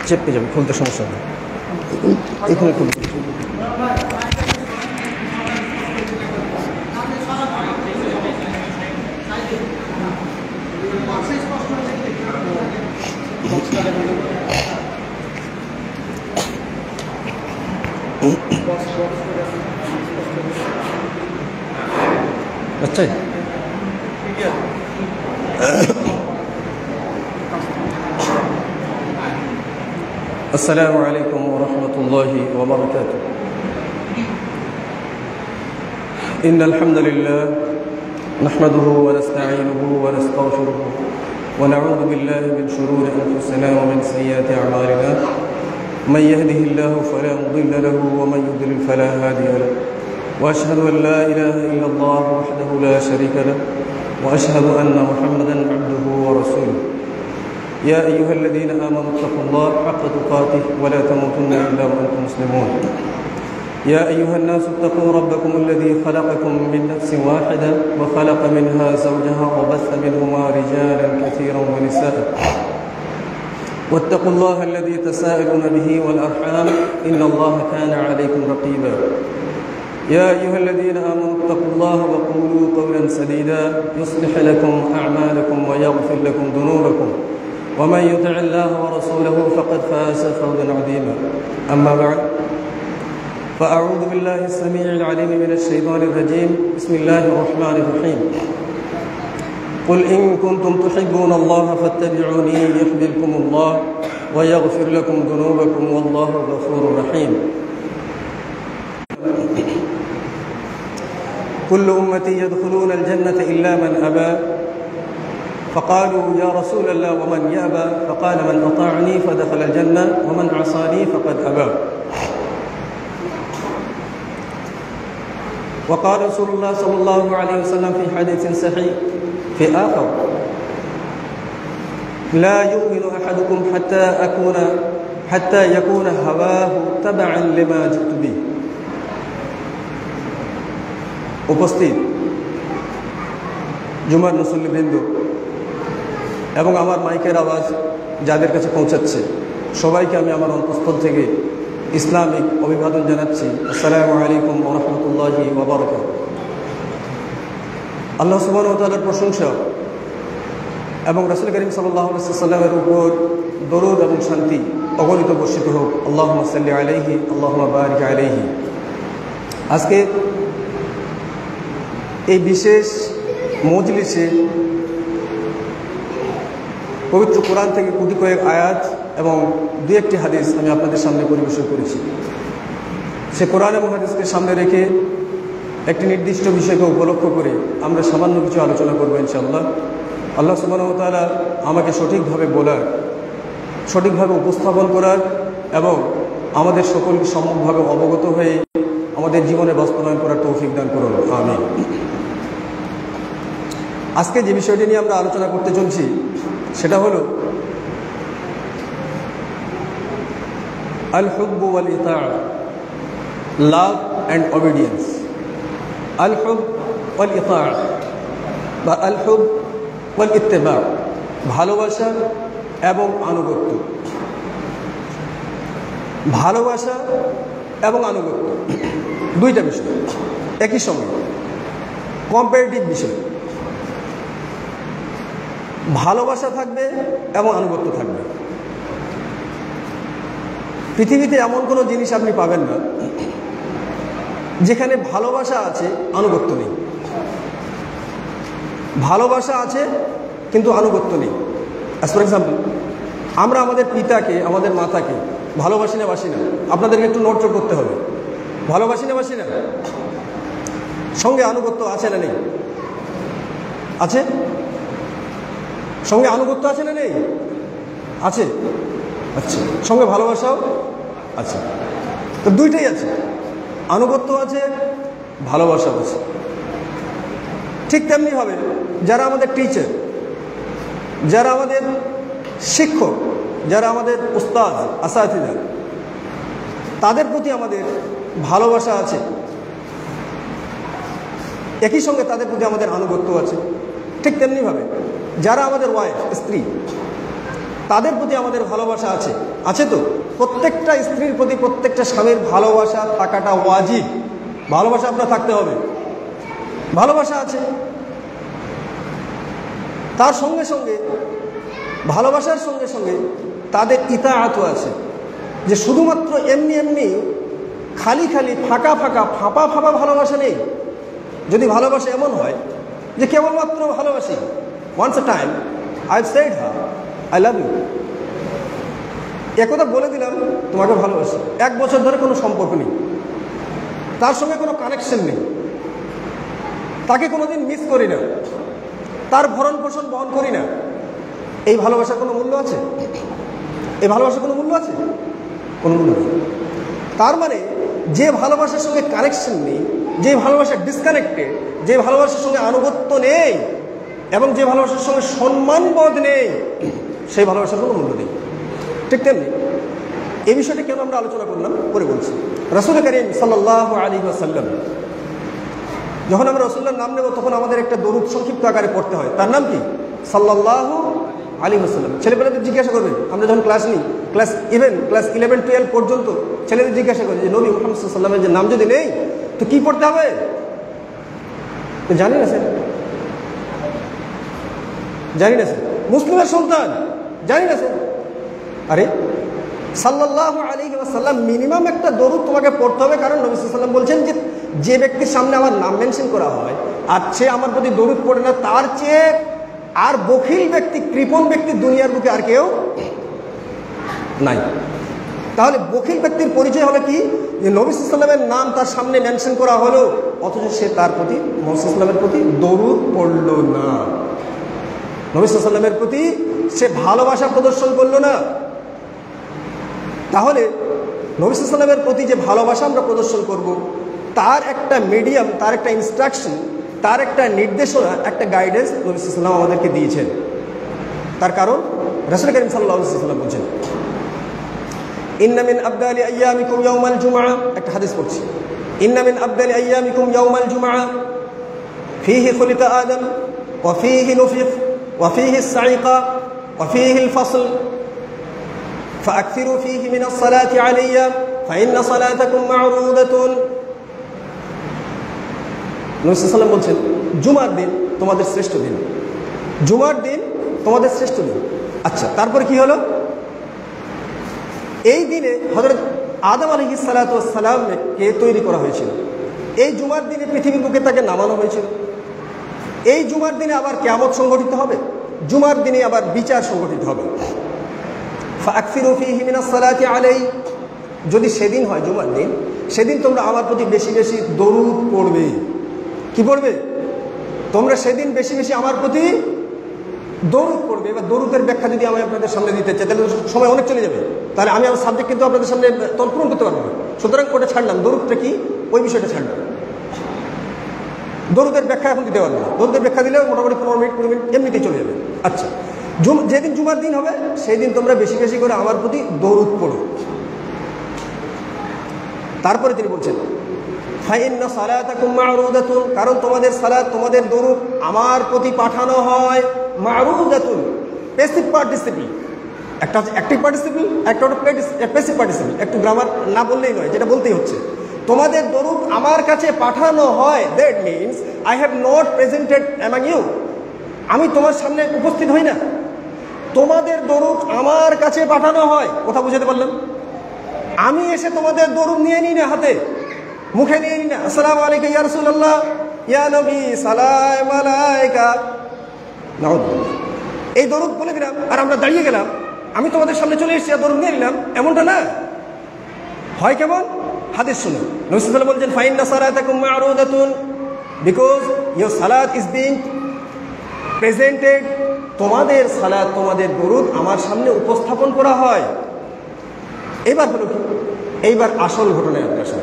চেপে যাবে, খুলতে সমস্যা হবে, এখানে খুলতে। अच्छा अस्सलामु अलैकुम वरहमतुल्लाहि वबरकातुह। इन्नल हम्दुलिल्लाह नहमदुहु व नस्तईनुहु व नस्तगफिरुहु व नऊज़ु बिल्लाहि मिन शुरूरि अनफुसिना व मिन सय्यिआति अअमालिना मन यहदिहिल्लाहु फला मुदिल्ल लहु व मन युद्लिल फला हादिय लहु व अशहदु अन ला इलाहा इल्लल्लाह वहदहु ला शरीका लहु व अशहदु अन्ना मुहम्मदन अब्दुहु व रसूलुहु। या अय्युहल्लज़ीना आमनु इत्तक़ुल्लाह हक़्क़ तुक़ातिह व ला तमूतुन्ना इल्ला व अंतुम मुस्लिमून। या अय्युहन्नासु इत्तक़ू रब्बकुमुल्लज़ी ख़लक़कुम मिन नफ़्सिन वाहिदा व ख़लक़ मिनहा ज़ौजहा व बस्स मिनहुमा रिजालन कसीरन व निसाअ वत्तक़ुल्लाह अल्लज़ी तसाअलूना बिही वल अर्हाम इन्नल्लाह कान अलैकुम रक़ीबा। या अय्युहल्लज़ीना आमनु इत्तक़ुल्लाह व क़ूलू क़ौलन सदीदा युस्लिह लकुम अअमालकुम व यग़फ़िर लकुम ज़ुनूबकुम व मन युति'िल्लाह व रसूलहु फ़क़द फ़ाज़ फ़ौज़न अज़ीमा। अम्मा बअद फ़अऊज़ु बिल्लाहि अस्समीइल अलीम मिनश शैतानिर रजीम। बिस्मिल्लाहिर रहमानिर रहीम। क़ुल इन कुन्तुम तुहिब्बूनल्लाह फ़त्तबिऊनी युह्बिबकुमुल्लाह व यग़फ़िर लकुम ज़ुनूबकुम वल्लाहु गफ़ूरुर रहीम। कुल्लु उम्मती यदखुलूनल जन्नता इल्ला मन अबा फ़क़ालू या रसूलल्लाह व मन यअबा फ़क़ाल मन अताअनी फ़दख़लल जन्नह व मन असानी फ़क़द अबा। वक़ाल रसूलुल्लाह सल्लल्लाहु अलैहि वसल्लम फ़ी हदीसिन सहीह फ़ी आख़िर ला युमिनु अहदुकुम हत्ता यकून हवाहु तबअन लिमा जितु बिही। उपस्थित जुमार मुसल्लिबृंद এবং আমার মাইকের আওয়াজ যাদের কাছে পৌঁছাচ্ছে সবাইকে আমি আমার অন্তঃস্থল থেকে ইসলামিক অভিবাদন জানাচ্ছি। আসসালামু আলাইকুম ওয়া রাহমাতুল্লাহি ওয়া বারাকাতুহু। আল্লাহ সুবহানাহু ওয়া তাআলার প্রশংসা এবং রাসূল করিম সাল্লাল্লাহু আলাইহি ওয়াসাল্লামের উপর দরুদ এবং শান্তি অগণিত বর্ষিত হোক। আল্লাহুম্মা সাল্লি আলাইহি আল্লাহুম্মা বারিক আলাইহি। আজকে এই বিশেষ মজলিসে পবিত্র কোরআন থেকে কুটি কয়েক আয়াত এবং দু একটি হাদিস আমি আপনাদের সামনে পরিবেশন করেছি। সে কোরআন এবং হাদিসকে সামনে রেখে একটি নির্দিষ্ট বিষয়কে উপলক্ষ করে আমরা সামান্য কিছু আলোচনা করব ইনশাআল্লাহ। আল্লাহ সুবহানাহু ওয়া তাআলা আমাকে সঠিকভাবে বলার, সঠিকভাবে উপস্থাপন করার এবং আমাদের সকলকে সম্যকভাবে অবগত হয়ে আমাদের জীবনে বাস্তবায়ন করার তৌফিক দান করুন, আমিন। আজকে যে বিষয়টি নিয়ে আমরা আলোচনা করতে চলছি সেটা হলো আল হুব্ব ওয়াল ইতাআ, লাভ অ্যান্ড ওবিডিয়েন্স। আল হুব ওয়াল ইতাআ বা আল হুব ওয়াল ইত্তিবা, ভালোবাসা এবং আনুগত্য। ভালোবাসা এবং আনুগত্য দুইটা বিষয় একই সঙ্গে, কম্পারেটিভ বিষয়। ভালোবাসা থাকবে এবং আনুগত্য থাকবে। পৃথিবীতে এমন কোনো জিনিস আপনি পাবেন না যেখানে ভালোবাসা আছে আনুগত্য নেই। ভালোবাসা আছে কিন্তু আনুগত্য নেই। অ্যাজ ফর এক্সাম্পল, আমরা আমাদের পিতাকে, আমাদের মাতাকে ভালোবাসি না বাসি না? আপনাদেরকে একটু নোট করতে হবে। ভালোবাসি না বাসি না? সঙ্গে আনুগত্য আছে না নেই? আছে। সঙ্গে আনুগত্য আছে না নেই? আছে। আচ্ছা, সঙ্গে ভালোবাসাও আছে। তো দুইটাই আছে, আনুগত্য আছে, ভালোবাসাও আছে। ঠিক তেমনি হবে যারা আমাদের টিচার, যারা আমাদের শিক্ষক, যারা আমাদের উস্তাদ আসাতিজা, তাদের প্রতি আমাদের ভালোবাসা আছে, একই সঙ্গে তাদের প্রতি আমাদের আনুগত্য আছে। ঠিক তেমনিভাবে যারা আমাদের ওয়াইফ, স্ত্রী, তাদের প্রতি আমাদের ভালোবাসা আছে, আছে তো? প্রত্যেকটা স্ত্রীর প্রতি প্রত্যেকটা স্বামীর ভালোবাসা থাকাটা ওয়াজিব। ভালোবাসা আপনার থাকতে হবে, ভালোবাসা আছে। তার সঙ্গে সঙ্গে ভালোবাসার সঙ্গে সঙ্গে তাদের ইতাআতও আছে, যে শুধুমাত্র এমনি এমনি খালি খালি ফাঁকা ফাঁকা ফাঁপা ফাঁপা ভালোবাসা নেই। যদি ভালোবাসা এমন হয় যে কেবলমাত্র ভালোবাসি, once a time I have said her I love you, একথা বলে দিলাম তোমাকে ভালোবাসি, 1 বছর ধরে কোনো সম্পর্ক নেই, তার সঙ্গে কোনো কানেকশন নেই, তাকে কোনোদিন মিস করি না, তার ভরণ পোষণ বহন করি না, এই ভালোবাসার কোনো মূল্য আছে? এই ভালোবাসার কোনো মূল্য আছে? কোনো মূল্য নেই। তার মানে যে ভালোবাসার সঙ্গে কানেকশন নেই, যে ভালোবাসা ডিসকানেক্টেড, যে ভালোবাসার সঙ্গে আনুগত্য নেই এবং যে ভালোবাসার সঙ্গে সম্মানবোধ নেই, সেই ভালোবাসার কোনো মূল্য নেই। ঠিক তেমনি এই বিষয়টি কেন আমরা আলোচনা করলাম পরে বলছি। রাসূল করিম সাল্লাল্লাহু আলাইহি ওয়াসাল্লাম, যখন আমরা রাসূলুল্লাহর নাম নেব তখন আমাদের একটা দরুদ সংক্ষিপ্ত আকারে পড়তে হয়। তার নাম কি? সাল্লাল্লাহু আলাইহি ওয়াসাল্লাম। ছেলেপেলেদের জিজ্ঞাসা করবেন, আমরা যখন ক্লাস নিই, ক্লাস 11, 12 পর্যন্ত ছেলেদের জিজ্ঞাসা করি যে নবী মুহাম্মদ সাল্লাল্লাহু আলাইহি ওয়াসাল্লামের যে নাম যদি নেই তো কি পড়তে হবে? জানি না স্যার, জানি না স্যার, মুসলিমের সন্তান, জানি না স্যার। আরে সাল্লাল্লাহু আলাইহি ওয়াসাল্লাম মিনিমাম একটা দরুদ তোমাকে পড়তে হবে, কারণ নবী সাল্লাল্লাহু আলাইহি ওয়াসাল্লাম বলছেন যে ব্যক্তির সামনে আমার নাম মেনশন করা হয় আর সে আমার প্রতি দরুদ পড়ে না, তার চেয়ে আর বখিল ব্যক্তি, কৃপণ ব্যক্তি দুনিয়ার বুকে আর কেউ নাই। তাহলে বখিল ব্যক্তির পরিচয় হলো কি? যে নবী সাল্লাল্লাহু আলাইহি ওয়াসাল্লামের নাম তার সামনে মেনশন করা হলো অথচ সে তার প্রতি, মুহাম্মদ সাল্লাল্লাহু আলাইহি ওয়াসাল্লামের প্রতি দরুদ পড়ল না, নবী সাল্লাল্লাহু আলাইহি ওয়াসাল্লামের প্রতি সে ভালোবাসা প্রদর্শন করলো না। তাহলে নবী সাল্লাল্লাহু আলাইহি ওয়াসাল্লামের প্রতি যে ভালোবাসা আমরা প্রদর্শন করব, তার একটা মিডিয়াম, তার একটা ইনস্ট্রাকশন, তার একটা নির্দেশনা, একটা গাইডেন্স নবী সাল্লাল্লাহু আলাইহি ওয়াসাল্লাম আমাদেরকে দিয়েছেন। তার কারণ রাসূল করিম সাল্লাল্লাহু আলাইহি ওয়াসাল্লাম বলেছেন, ইন্না মিন আবদালি আইয়ামিকুম ইয়াউমাল জুমআ, একটা হাদিস পড়ছি, ইন্না মিন আবদালি আইয়ামিকুম ইয়াউমাল জুমআ ফীহি খুলিকা আদম ওয়া ফীহি নুফিখ ওয়া ফীহি الصعيقة وفيه الفصل فأكثروا فيه من الصلاة علي فإن صلاتكم معروضة। নবী সাল্লাল্লাহু আলাইহি ওয়াসাল্লাম বলছেন, জুমার দিন তোমাদের শ্রেষ্ঠ দিন, জুমার দিন তোমাদের শ্রেষ্ঠ দিন। আচ্ছা, তারপরে কি হলো? এই দিনে হযরত আদম আলাইহিস সালাতু ওয়াস সালামকে তৈরি করা হয়েছিল, এই জুমার দিনে পৃথিবীর বুকে তাকে নামানো হয়েছিল, এই জুমার দিনে আবার কিয়ামত সংঘটিত হবে, জুমার দিনে আবার বিচার সংঘটিত হবে। ফাকসিরু ফীহি মিনাস সালাতি আলাই, যদি সেদিন হয় জুমার দিন, সেদিন তোমরা আমার প্রতি বেশি বেশি দরুদ পড়বে। কি পড়বে? তোমরা সেদিন বেশি বেশি আমার প্রতি দরুদ পড়বে। এবার দরুদের ব্যাখ্যা যদি আমি আপনাদের সামনে দিতে চাই তাহলে সময় অনেক চলে যাবে, তাহলে আমি আমার সাবজেক্ট কিন্তু আপনাদের সামনে পূরণ করতে পারবো না। সুতরাং ওটা ছাড়লাম, দরুদটা কি ওই বিষয়টা ছাড়লাম, দরুদের ব্যাখ্যা এখন দিতে পারবো না। দরুদের ব্যাখ্যা দিলেও মোটামুটি 15 মিনিট 20 মিনিট এমনিতেই চলে যাবে। আচ্ছা, যেদিন জুমার দিন হবে সেই দিন তোমরা বেশি বেশি করে আমার প্রতি দরুদ পড়ো। তারপরে তিনি বলছেন, ফাইন্না সালাতাকুম মা'রুদাতুন, কারণ তোমাদের সালাত, তোমাদের দরুদ আমার প্রতি পাঠানো হয়। মা'রুদাতুন প্যাসিভ পার্টিসিপল, একটা হচ্ছে অ্যাক্টিভ পার্টিসিপল, একটা হচ্ছে প্যাসিভ পার্টিসিপল। একটু গ্রামার না বললেই নয়, যেটা বলতেই হচ্ছে। তোমাদের দরুদ আমার কাছে পাঠানো হয়, that means I have not presented among you, আমি তোমার সামনে উপস্থিত হই না, তোমাদের দরুদ আমার কাছে পাঠানো হয়। কথা বুঝাতে পারলাম? আমি এসে তোমাদের দরুদ নিয়ে নিই না, হাতে মুখে নিয়ে নিই না, আসসালামু আলাইকা ইয়া রাসূলুল্লাহ, ইয়া নবী সালাম আলাইকা, নাউযুবিল্লাহ, এই দরুদ বলে দিলাম আর আমরা দাঁড়িয়ে গেলাম, আমি তোমাদের সামনে চলে এসেছি আর দরুদ নিয়ে নিলাম, এমনটা না। হয় কেমন? হাদিস শুনুন, নবী সাল্লাল্লাহু আলাইহি ওয়াসাল্লাম বলছেন, ফাইন্না সালাতাকুম মা'রুদাতুন, বিকজ ইউর সালাত ইজ বিং প্রেজেন্টেড, তোমাদের সালাত, তোমাদের দরুদ আমার সামনে উপস্থাপন করা হয়। এবার হলো কি? এইবার আসল ঘটনায় আপনি আসেন।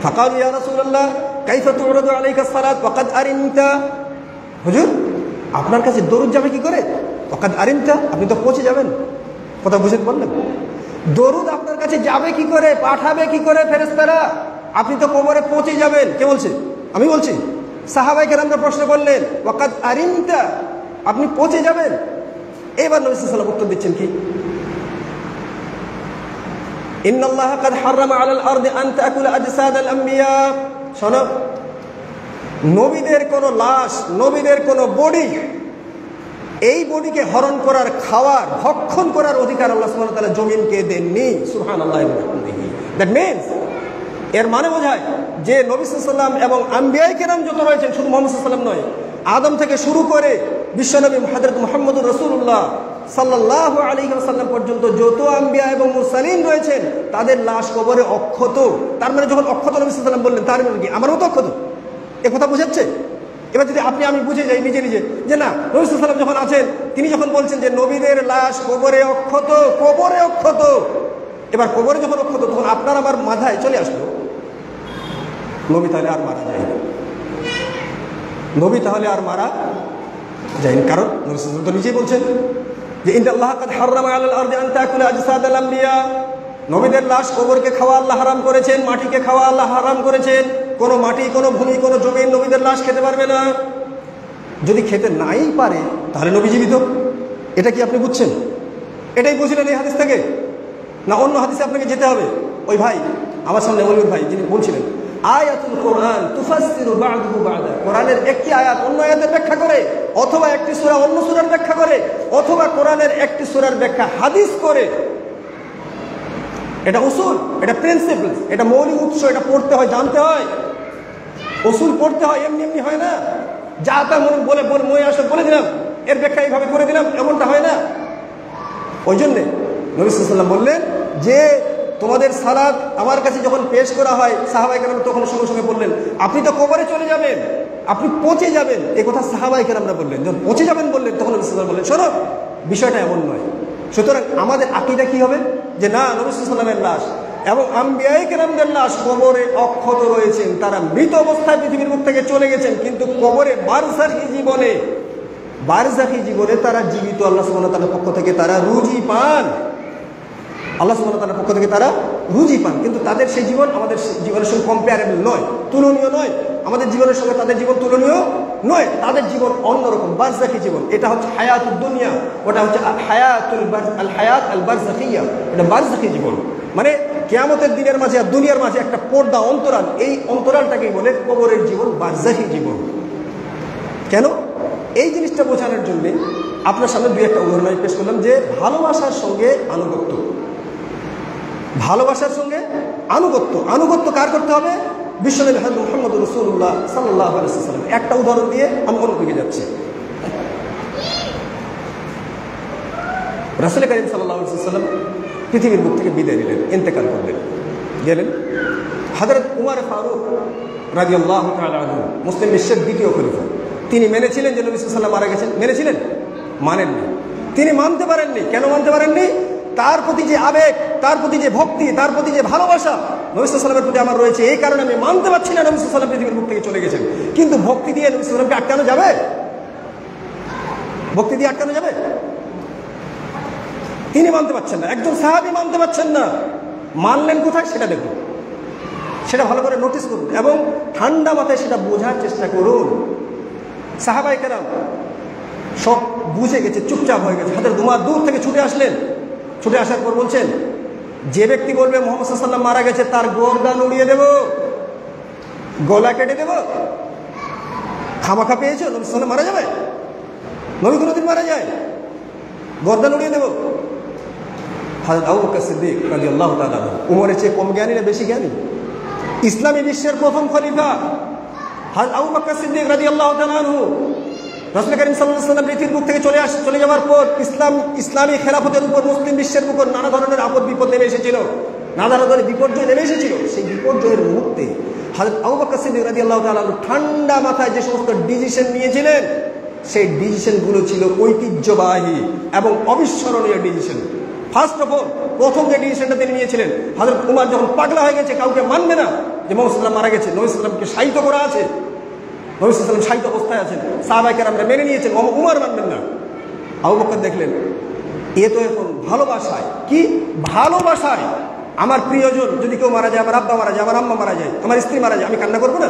ফাকালু ইয়া রাসূলুল্লাহ কাইফা তু'রাদু আলাইকা সালাত ওয়া কাদ আরিমতা, হুজুর আপনার কাছে দরুদ যাবে কি করে? ওয়া কাদ আরিমতা, আপনি তো পৌঁছে যাবেন। কথা বুঝতে পারলেন? দরুদ আপনার কাছে যাবে কি করে, পাঠাবে কি করে ফেরেশতারা? আপনি তো কোমরে পৌঁছে যাবেন। কে বলছে? আমি বলছি। সাহাবায়ে কেরামরা প্রশ্ন করলেন, ওয়া কাদ আরিমতা, আপনি পৌঁছে যাবেন। এবার নবী সাল্লাল্লাহু আলাইহি ওয়াসাল্লাম উত্তর দিচ্ছেন কি? ইন্নাল্লাহা কাদ হারামা আলাল আরদি আন তাকুলা আজসাদাল আম্বিয়া। শোনো, নবীদের কোন লাশ, নবীদের কোন বডি, এই বডিকে হরণ করার, খাওয়ার, ভক্ষণ করার অধিকার আল্লাহ সুবহানাহু ওয়া তাআলা জমিনকে দেননি। সুবহানাল্লাহ। দ্যাট মিন্স, এর মানে বোঝায় যে নবী সাল্লাল্লাহু আলাইহি ওয়াসাল্লাম এবং আম্বিয়ায়ে কেরাম যত রয়েছেন, শুধু মুহাম্মদ সাল্লাল্লাহু আলাইহি ওয়াসাল্লাম নয়, আদম থেকে শুরু করে বিশ্বনবী হযরত মুহাম্মদুর রাসূলুল্লাহ সাল্লাল্লাহু আলাইহি ওয়াসাল্লাম পর্যন্ত যত আম্বিয়া এবং মুরসালিন রয়েছেন, তাদের লাশ কবরে অক্ষত। তার মানে যখন অক্ষত নবী সাল্লাল্লাহু আলাইহি ওয়াসাল্লাম বললেন, তার মানে কি আমার মতো অক্ষত? এ কথা বুঝাচ্ছে? এবার যদি আমি বুঝে যাই নিজে নিজে যে না, নবী সাল্লাল্লাহু আলাইহি ওয়াসাল্লাম যখন আছেন, তিনি যখন বলছেন যে নবীদের লাশ কবরে অক্ষত, কবরে অক্ষত, এবার কবরে যখন অক্ষত, তখন আপনার আমার মাথায় চলে আসলো নবী তাহলে আর মারা যায়নি, নবী তাহলে আর মারা যায়নি। কারণ নবী সাল্লাল্লাহু আলাইহি ওয়াসাল্লাম তো নিজেই বলছেন যে ইন্নাল্লাহা কাদ হারামা আলাল আরদি আন তাকুলা আজসাদাল আম্বিয়া। নবীদের লাশ কবরকে খাওয়া আল্লাহ হারাম করেছেন, মাটিকে খাওয়া আল্লাহ হারাম করেছেন। কোনো মাটি, কোনো ভূমি, কোনো জমিন নবীদের লাশ খেতে পারবে না। যদি খেতে নাই পারে তাহলে নবী জীবিত। এটা কি আপনি বুঝছেন? এটাই বুঝলেন এই হাদিস থেকে, না অন্য হাদিসে আপনাকে যেতে হবে? ওই ভাই আমার সামনে মৌলভী ভাই যিনি বলছিলেন আয়াতুল কোরআন তুফাসসিরু বা'দুহু বা'দা, কোরআনের একটি আয়াত অন্য আয়াতের ব্যাখ্যা করে, অথবা একটি সূরা অন্য সূরার ব্যাখ্যা করে, অথবা কোরআনের একটি সূরার ব্যাখ্যা হাদিস করে। এটা উসুল, এটা প্রিন্সিপল, এটা মৌলিক উৎস, এটা পড়তে হয়, জানতে হয়। উসুল পড়তে হয়, এমনি এমনি হয় না। যা তা বলে মনে আসলে বলে দিলাম, এর ব্যাখ্যা এইভাবে করে দিলাম, এমনটা হয় না। ওই জন্যে নবী সাল্লাল্লাহু আলাইহি ওয়াসাল্লাম বললেন যে তোমাদের সালাত আমার কাছে যখন পেশ করা হয়, সাহাবায়ে কেরাম তখন সঙ্গে সঙ্গে বললেন আপনি তো কবরে চলে যাবেন, আপনি পচে যাবেন। এই কথা সাহাবায়ে কেরামরা বললেন। যখন পচে যাবেন বললেন, তখন নবী সাল্লাল্লাহু আলাইহি ওয়াসাল্লাম বললেন শোনো, বিষয়টা এমন নয়। সুতরাং আমাদের আকীদা কি হবে? যে না, নবী সাল্লাল্লাহু আলাইহি ওয়াসাল্লামের লাশ এবং আম্বিয়ায়ে কেরামদের লাশ কবরে অক্ষত রয়েছেন, তারা মৃত অবস্থায় পৃথিবীর মুখ থেকে চলে গেছেন, কিন্তু কবরে বারজাখী জীবনে তারা জীবিত। আল্লাহ সুবহানাহু ওয়া তাআলার পক্ষ থেকে তারা রুজি পান, আল্লাহ সুবহানাহু ওয়া তাআলার পক্ষ থেকে তারা রুজি পান। কিন্তু তাদের সেই জীবন আমাদের জীবনের সঙ্গে কম্পেয়ারেবল নয়, তুলনীয় নয়। আমাদের জীবনের সঙ্গে তাদের জীবন তুলনীয় নয়। তাদের জীবন অন্যরকম, বারজাখী জীবন। এটা হচ্ছে হায়াতুদ দুনিয়া, ওটা হচ্ছে হায়াত আল বারজাখিয়া। এটা বারজাখী জীবন, মানে কিয়ামতের দিনের মাঝে আর দুনিয়ার মাঝে একটা পর্দা, অন্তরাল। এই অন্তরালটাকেই বলে কবরের জীবন, বারজাখী জীবন। কেন? এই জিনিসটা বোঝানোর জন্য আপনার সামনে দুই একটা উদাহরণ আমি পেশ করলাম। যে ভালোবাসার সঙ্গে আনুগত্য, ভালোবাসার সঙ্গে আনুগত্য, আনুগত্য কার করতে হবে? বিশ্বনবী হযরত মুহাম্মদুর রাসূলুল্লাহ সাল্লাল্লাহু আলাইহি ওয়াসাল্লাম। একটা উদাহরণ দিয়ে আমি অন্য দিকে যাচ্ছি। রাসূল কারীম সাল্লাল্লাহু আলাইহি ওয়াসাল্লাম পৃথিবীর বুক থেকে বিদায় নিলেন, ইন্তেকাল করলেন, গেলেন। হযরত উমর ফারুক রাদিয়াল্লাহু তাআলা আনহু, মুসলিম বিশ্বের দ্বিতীয় খলিফা, তিনি মেনেছিলেন যে নবী সাল্লাল্লাহু আলাইহি ওয়াসাল্লাম মারা গেছেন? মেনেছিলেন? মানেননি। তিনি মানতে পারেননি। কেন মানতে পারেননি? তার প্রতি যে আবেগ, তার প্রতি যে ভক্তি, তার প্রতি যে ভালোবাসা নবী সাল্লাল্লাহু আলাইহি ওয়াসাল্লামের প্রতি আমার রয়েছে, এই কারণে আমি মানতে পারছি না নবী সাল্লাল্লাহু আলাইহি ওয়াসাল্লাম পৃথিবীর মুখ থেকে চলে গেছেন। কিন্তু ভক্তি দিয়ে নবী সাল্লাল্লাহু আলাইহি ওয়াসাল্লামকে আটকানো যাবে? ভক্তি দিয়ে আটকানো যাবে? তিনি মানতে পারছেন না, একজন সাহাবী মানতে পারছেন না। মানলেন কোথায় সেটা দেখুন, সেটা ভালো করে নোটিস করুন এবং ঠান্ডা মাথায় সেটা বোঝার চেষ্টা করুন। সাহাবায়ে কেরাম সব বুঝে গেছে, চুপচাপ হয়ে গেছে। হযরত উমর দূর থেকে ছুটে আসলেন। ছুটে আসার পর বলছেন, যে ব্যক্তি বলবে মুহাম্মদ সাল্লাল্লাহু আলাইহি ওয়াসাল্লাম মারা গেছে, তার গর্দান উড়িয়ে দেব, গলা কেটে দেব। খামাখা পেয়েছো? নবী সাল্লাল্লাহু আলাইহি ওয়াসাল্লাম মারা যাবে? নবী কোনোদিন মারা যায়? গর্দান উড়িয়ে দেব। হযরত আবু বকর সিদ্দিক রাদিয়াল্লাহু তাআলা উমরের চেয়ে কম জ্ঞানী না বেশি জ্ঞানী? ইসলামী বিশ্বের প্রথম খলিফা হযরত আবু বকর সিদ্দিক রাদিয়াল্লাহু তাআলা আনহু, রাসূল কারীম সাল্লাল্লাহু আলাইহি ওয়াসাল্লাম পৃথিবীর বুক থেকে চলে যাওয়ার পর ইসলামী খেলাফতের উপর, মুসলিম বিশ্বের উপর নানা ধরনের আপদ বিপদ নেমে এসেছিল, নানা ধরনের বিপর্যয় নেমে এসেছিল। সেই বিপর্যয়ের মুহূর্তে হযরত আবু বকর সিদ্দিক রাদিয়াল্লাহু তাআলা ঠান্ডা মাথায় যে সমস্ত ডিসিশন নিয়েছিলেন, সেই ডিসিশনগুলো ছিল ঐতিহ্যবাহী এবং অবিস্মরণীয় ডিসিশন। ফার্স্ট অফ অল, প্রথম যে ডিসিশনটা তিনি নিয়েছিলেন, হযরত উমর যখন পাগলা হয়ে গেছে, কাউকে মানবে না যে মুহাম্মদ সাল্লাল্লাহু আলাইহি ওয়াসাল্লাম মারা গেছে, নবী সাল্লাল্লাহু আলাইহি ওয়াসাল্লামকে শায়িত করা আছে, নবী সাল্লাল্লাহু আলাইহি ওয়াসাল্লাম শায়িত অবস্থায় আছেন, সাহাবায়ে কেরামরা মেনে নিয়েছেন, উমর মানবেন না। আবু বকর দেখলেন এ তো এখন ভালোবাসায়, কি ভালোবাসায় আমার প্রিয়জন যদি কেউ মারা যায়, আমার আব্বা মারা যায়, আমার আম্মা মারা যায়, আমার স্ত্রী মারা যায়, আমি কান্না করবো না?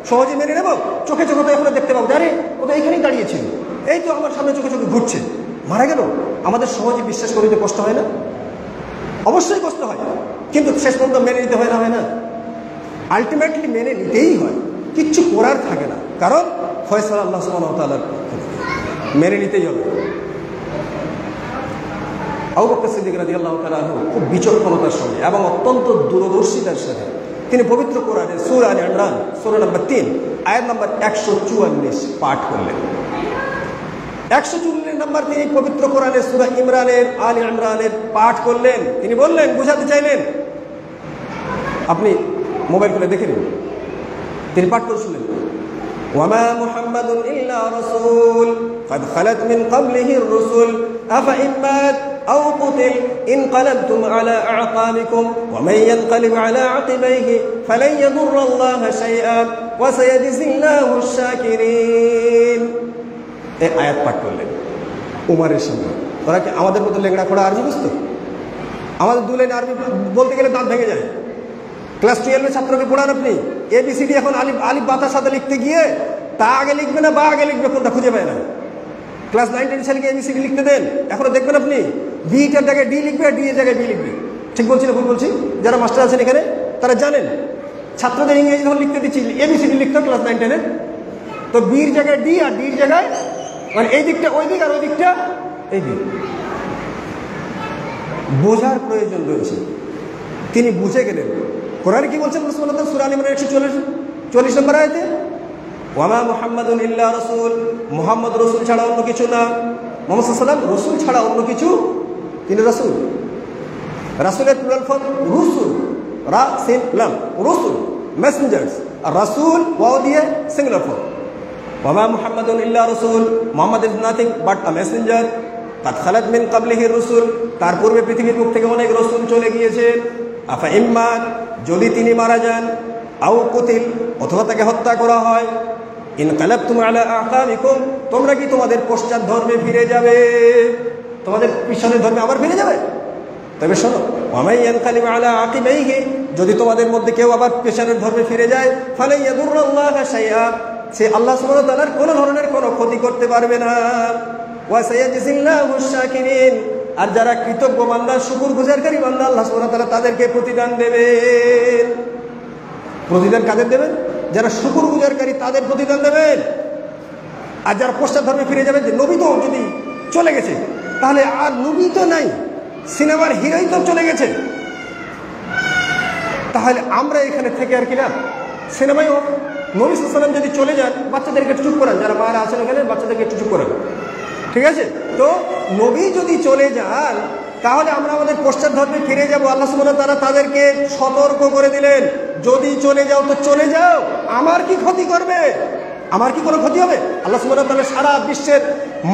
সহজে মেনে নেব? চোখে চোখে তো এখন দেখতে পাবো, জানি ও তো এখানেই দাঁড়িয়েছিল, এই তো আমার সামনে চোখে চোখে ঘুরছে, মারা গেল। আমাদের সহজে বিশ্বাস করিতে কষ্ট হয় না? অবশ্যই কষ্ট হয়, কিন্তু শেষ পর্যন্ত মেনে নিতে হয় না? আলটিমেটলি মেনে নিতেই হয়, কিচ্ছু করার থাকে না, কারণ ফয়সালা আল্লাহ সুবহানাহু ওয়া তাআলার পক্ষ থেকে, মেনে নিতেই হবে। আবু বকর সিদ্দিক রাদিয়াল্লাহু তাআলা আনহু খুব বিচক্ষণতার সঙ্গে এবং অত্যন্ত দূরদর্শিতার সাথে তিনি পবিত্র কোরআনের সূরা আলে ইমরান সূরা নম্বর 3 আয়াত নম্বর 144 পাঠ করলেন। 144 নম্বর তিনি পবিত্র কোরআনের সূরা আলে ইমরানের পাঠ করলেন। তিনি বললেন, বুঝাতে চাইলেন, আপনি মোবাইল খুলে দেখে নিন, তিনি পাঠ করে শুনলেন, ওয়ামা মুহাম্মাদুন ইল্লা রাসূল قد خلت من قبله الرسل أفإن مات أو قتل انقلبتم على أعقابكم ومن ينقلب على عقبيه فلن يضر الله شيئا وسيجزي الله الشاكرين। এই আয়াত পাঠ করলেন উমরের সামনে। ওরা কি আমাদের মতো লেংড়া খোড়া আরবি বুঝতো? আমাদের দু লাইন আরবি বলতে গেলে দাঁত ভেঙে যায়। ক্লাস 12 ছাত্রকে পড়ান আপনি, এবিসিডি এখন আলিফ বাতার সাথে লিখতে গিয়ে তা আগে লিখবে না বা আগে লিখবে কোনটা খুঁজে পায় না। ক্লাস 9-10 সালকে এবিসিডি লিখতে দেন, এখনো দেখবেন আপনি বিটার জায়গায় ডি লিখবে, ডি এর জায়গায় বি লিখবে। ঠিক বলছি না ভুল বলছি? যারা মাস্টার আছেন এখানে তারা জানেন, ছাত্রদের ইংরেজি যখন লিখতে দিচ্ছি এবিসিডি লিখতে ক্লাস 9-10-এ, তো বির জায়গায় ডি আর ডির জায়গায় মানে এই দিকটা ওই দিক আর ওই দিকটা এই দিক। বোঝার প্রয়োজন রয়েছে। তিনি বুঝে গেলেন কোরআনে কি বলছেন সূরা আলে ইমরান 144 নম্বর আয়াতে, ওয়ামা মুহাম্মাদুন ইল্লা রাসূল, মুহাম্মদ রাসূল ছাড়া অন্য কিছু না। মুহাম্মদ সাল্লাল্লাহু আলাইহি ওয়াসাল্লাম রাসূল ছাড়া অন্য কিছু, তিনি রাসূল। রাসূলের প্লুরাল ফর্ম রুসুল, রাসিলাম, রুসুল মেসেঞ্জার্স, আর রাসূল ওয়াও দিয়ে সিঙ্গুলার ফর্ম। ওয়ামা মুহাম্মাদুন ইল্লা রাসূল, Muhammad is nothing but a Messenger. কাদ খালাত মিন ক্বাবলিহি রাসূল, তার পূর্বে পৃথিবীর বুক থেকে অনেক রাসূল চলে গিয়েছেন। আফা ইম্মান, যদি তিনি মারা যান, আও কুতিল, অথবা তাকে হত্যা করা হয়, ইনকালাবতুম আলা আকাবিকুম, তোমরা কি তোমাদের পশ্চাৎ ধর্মে ফিরে যাবে? তোমাদের পিছনের ধর্মে আবার ফিরে যাবে? তবে শোনো, ওয়ামাই ইয়ানকালিব আলা আকিবাইহি, যদি তোমাদের মধ্যে কেউ আবার পেছনের ধর্মে ফিরে যায়, ফালা ইয়াদুরুল্লাহা শাইআ, সে আল্লাহ সুবহানাহু ওয়া তাআলার কোনো ধরনের কোনো ক্ষতি করতে পারবে না। ওয়া সায়াজজিল্লাহু শাকিরিন, আর যারা কৃতজ্ঞ বান্দা, শুকরগুজারকারী বান্দা, আল্লাহ সুবহানাহু ওয়া তাআলা তাদেরকে প্রতিদান দেবেন। প্রতিদান কাদের দেবেন? যারা শুকরগুজারকারী তাদের প্রতিদান দেবেন। আর যারা পশ্চাৎ ধর্মে ফিরে যাবেন, যে নবী তো যদি চলে গেছে তাহলে আর নবী তো নাই, সিনেমার হিরোই তো চলে গেছে, তাহলে আমরা এখানে থেকে আর কিনা সিনেমাই হোক। নবী সাল্লাল্লাহু আলাইহি ওয়াসাল্লাম যদি চলে যান, বাচ্চাদেরকে একটু চুপ করান, যারা মারা আছেন ওখানে বাচ্চাদেরকে একটু চুপ করান, ঠিক আছে? তো নবী যদি চলে যান তাহলে আমরা আমাদের পশ্চাৎ ধর্মে ফিরে যাব। আল্লাহ সুবহানাহু ওয়া তাআলা তাদেরকে সতর্ক করে দিলেন, যদি চলে যাও তো চলে যাও, আমার কি ক্ষতি করবে? আমার কি কোনো ক্ষতি হবে? আল্লাহ সুবহানাহু ওয়া তাআলা সারা বিশ্বের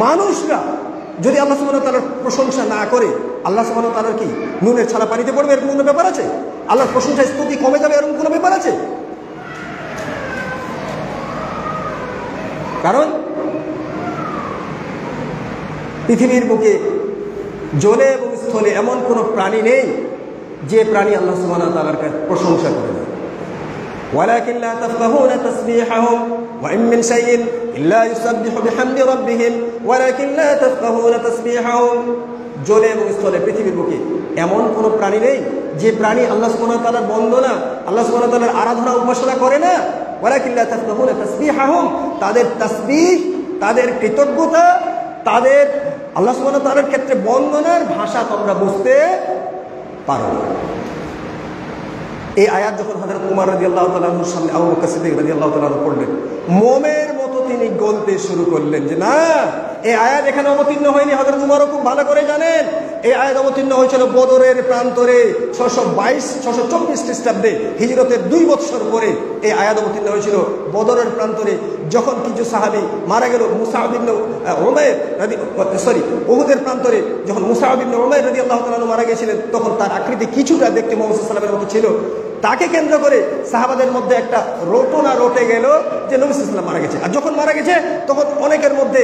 মানুষরা যদি আল্লাহ সুবহানাহু ওয়া তাআলার প্রশংসা না করে, আল্লাহ সুবহানাহু ওয়া তাআলার কি নুনের ছাড়া পানিতে পড়বে এরকম কোনো ব্যাপার আছে? আল্লাহর প্রশংসা স্তুতি কমে যাবে এরকম কোনো ব্যাপার আছে? কারণ পৃথিবীর বুকে জলে এবং স্থলে এমন কোনো প্রাণী নেই যে প্রাণী আল্লাহ সুবহানাহু ওয়া তাআলার প্রশংসা করে না। ওয়ালাকিন লা তাফকাহুনা তাসবিহাহুম ওয়া ইন মিন শাইইন ইল্লা ইউসাব্বিহু বিহামদি রাব্বিহিম ওয়ালাকিন লা তাফকাহুনা তাসবিহাহুম। জলে এবং স্থলে পৃথিবীর বুকে এমন কোনো প্রাণী নেই যে প্রাণী আল্লাহ সুবহানাহু ওয়া তাআলার বন্দনা, আল্লাহ সুবহানাহু ওয়া তাআলার আরাধনা উপাসনা করে না। ওয়ালাকিন লা তাফকাহুনা তাসবিহাহুম, তাদের তাসবিহ, তাদের কৃতজ্ঞতা, তাদের আল্লাহ সুবহানাহু ওয়া তাআলার ক্ষেত্রে বন্দনার ভাষা তোমরা বুঝতে পারো না। এই আয়াত যখন হযরত উমর রাদিয়াল্লাহু তাআলা আনহুর সামনে আবু বকর সিদ্দিক রাদিয়াল্লাহু তাআলা আনহু পড়লেন, মোমের মতো তিনি গলতে শুরু করলেন যে না, এই আয়াত এখানে অবতীর্ণ হয়নি। হযরত উমরও খুব ভালো করে জানেন এই আয়াত অবতীর্ণ হয়েছিল বদরের প্রান্তরে 624 খ্রিস্টাব্দে, হিজরতের 2 বছর পরে এই আয়াত অবতীর্ণ হয়েছিল বদরের প্রান্তরে, যখন কিছু সাহাবী মারা গেল। মুসআব ইবনে উমাইর উহুদের প্রান্তরে যখন মুসআব ইবনে উমাইর রাদিয়াল্লাহু তাআলা আনহু মারা গিয়েছিলেন, তখন তার আকৃতি কিছুটা দেখতে মুহাম্মদ সাল্লাল্লাহু আলাইহি ওয়াসাল্লামের মতো ছিল। তাকে কেন্দ্র করে সাহাবাদের মধ্যে একটা রটনা রটে গেল যে নবী সাল্লাল্লাহু আলাইহি ওয়াসাল্লাম মারা গেছে। আর যখন মারা গেছে তখন অনেকের মধ্যে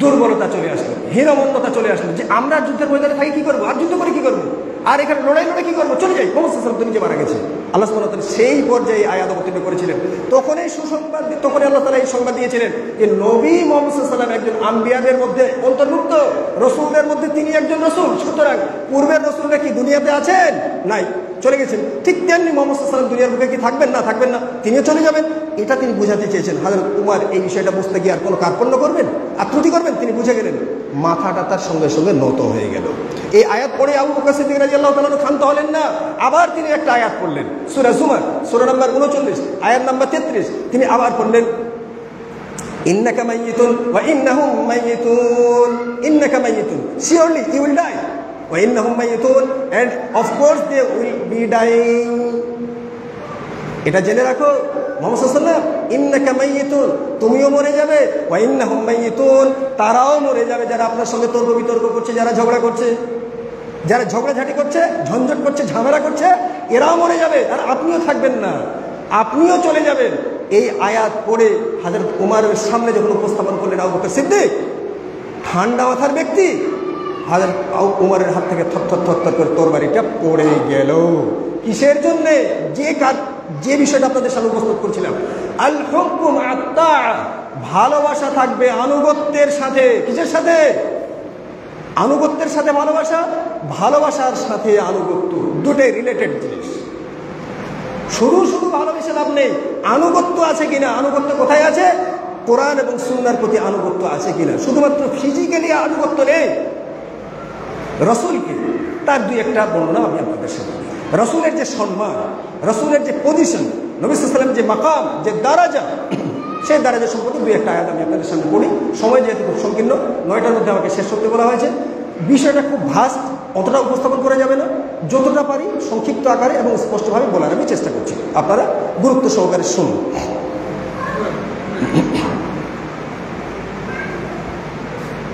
দুর্বলতা চলে আসলো, হীনমন্যতা চলে আসলো, যে আমরা যুদ্ধের ময়দানে থাকি কি করবো, আর যুদ্ধ করে কি করবো, আর এখানে লড়াই কি করবো, চলে যাই, মোহাম্মদ সাল্লাল্লাহু আলাইহি ওয়াসাল্লাম তো নিজে মারা গেছে। আল্লাহ সুবহানাহু ওয়া তাআলা সেই পর্যায়ে আয়াত অবতীর্ণ করেছিলেন। তখনই সুসংবাদ, তখনই আল্লাহ তাআলা এই সংবাদ দিয়েছিলেন যে নবী মুহাম্মদ সাল্লাল্লাহু আলাইহি ওয়াসাল্লাম একজন আম্বিয়াদের মধ্যে অন্তর্ভুক্ত, রসুলদের মধ্যে তিনি একজন রসুল। সুতরাং পূর্বের রসুলরা কি দুনিয়াতে আছেন? নাই, চলে গেছেন। ঠিক তেমনি মুহাম্মদ সাল্লাল্লাহু আলাইহি ওয়াসাল্লাম দুনিয়ার বুকে কি থাকবেন না, তিনিও চলে যাবেন। এটা তিনি বুঝাতে চেয়েছেন। হযরত উমর এই বিষয়টা বুঝতে গিয়ে আর কোনো কার্পণ্য করবেন, আত্মুতি করবেন, তিনি বুঝে গেলেন। মাথাটা তার সঙ্গে সঙ্গে নত হয়ে গেল। এই আয়াত পড়ে আবু বকর সিদ্দিক রাদিয়াল্লাহু তাআলা ক্ষান্ত হলেন না। আবার তিনি একটা আয়াত পড়লেন, সূরা জুমার সূরা নাম্বার 39 আয়াত নাম্বার 33। তিনি আবার পড়লেন, ইন্নাকা মাইয়িতুন ওয়া ইন্নাহুম মাইয়িতুন, ইন্নাকা মাইয়িতুন, surely you will die, ওয়া ইন্নাহুম মাইয়িতুন, and of course they will be dying। এটা জেনে রাখো মুহাম্মদ সাল্লাল্লাহু আলাইহি ওয়াসাল্লাম, ইন্নাকা মাইয়িতুন, তুমিও মরে যাবে, ওয়া ইন্নাহুম মাইয়িতুন, তারাও মরে যাবে। যারা আপনার সঙ্গে তর্ক বিতর্ক করছে, যারা ঝগড়া করছে, যারা ঝগড়াঝাটি করছে, ঝঞ্ঝট করছে, ঝামেলা করছে, এরাও মরে যাবে, আর আপনিও থাকবেন না, আপনিও চলে যাবেন। এই আয়াত পড়ে হযরত উমরের সামনে যখন উপস্থাপন করলেন আবু বকর সিদ্দিক, ঠান্ডা মাথার ব্যক্তি, হযরত উমরের হাত থেকে থর করে তরবারিটা পড়ে গেল। কিসের জন্য? যে বিষয়টা আপনাদের সামনে উপস্থিত করছিলাম, আল হুকমু মা'আত-তা'a, ভালোবাসা থাকবে আনুগত্যের সাথে। কিসের সাথে? আনুগত্যের সাথে ভালোবাসা, ভালোবাসার সাথে আনুগত্য, দুটোই রিলেটেড জিনিস। শুধু ভালোবেসে লাভ নেই, আনুগত্য আছে কিনা। আনুগত্য কোথায় আছে? কোরআন এবং সুন্নাহর প্রতি আনুগত্য আছে কিনা। শুধুমাত্র ফিজিক্যালি আনুগত্য নেই। রসুলকে তার দুই একটা বর্ণনা আমি আপনাদের সামনে, রসুলের যে সম্মান, রসুলের যে পজিশন, নবী সাল্লাল্লাহু আলাইহি ওয়াসাল্লাম যে মাকাম, যে দারাজা, সেই দারাজা সম্পর্কে দুই একটা আয়াত আমি আপনাদের সামনে পড়ি। সময় যেহেতু খুব সংকীর্ণ, 9টার মধ্যে আমাকে শেষ করতে বলা হয়েছে। বিষয়টা খুব ভাস্ট, অতটা উপস্থাপন করা যাবে না, যতটা পারি সংক্ষিপ্ত আকারে এবং স্পষ্টভাবে বলার আমি চেষ্টা করছি। আপনারা গুরুত্ব সহকারে শুনুন।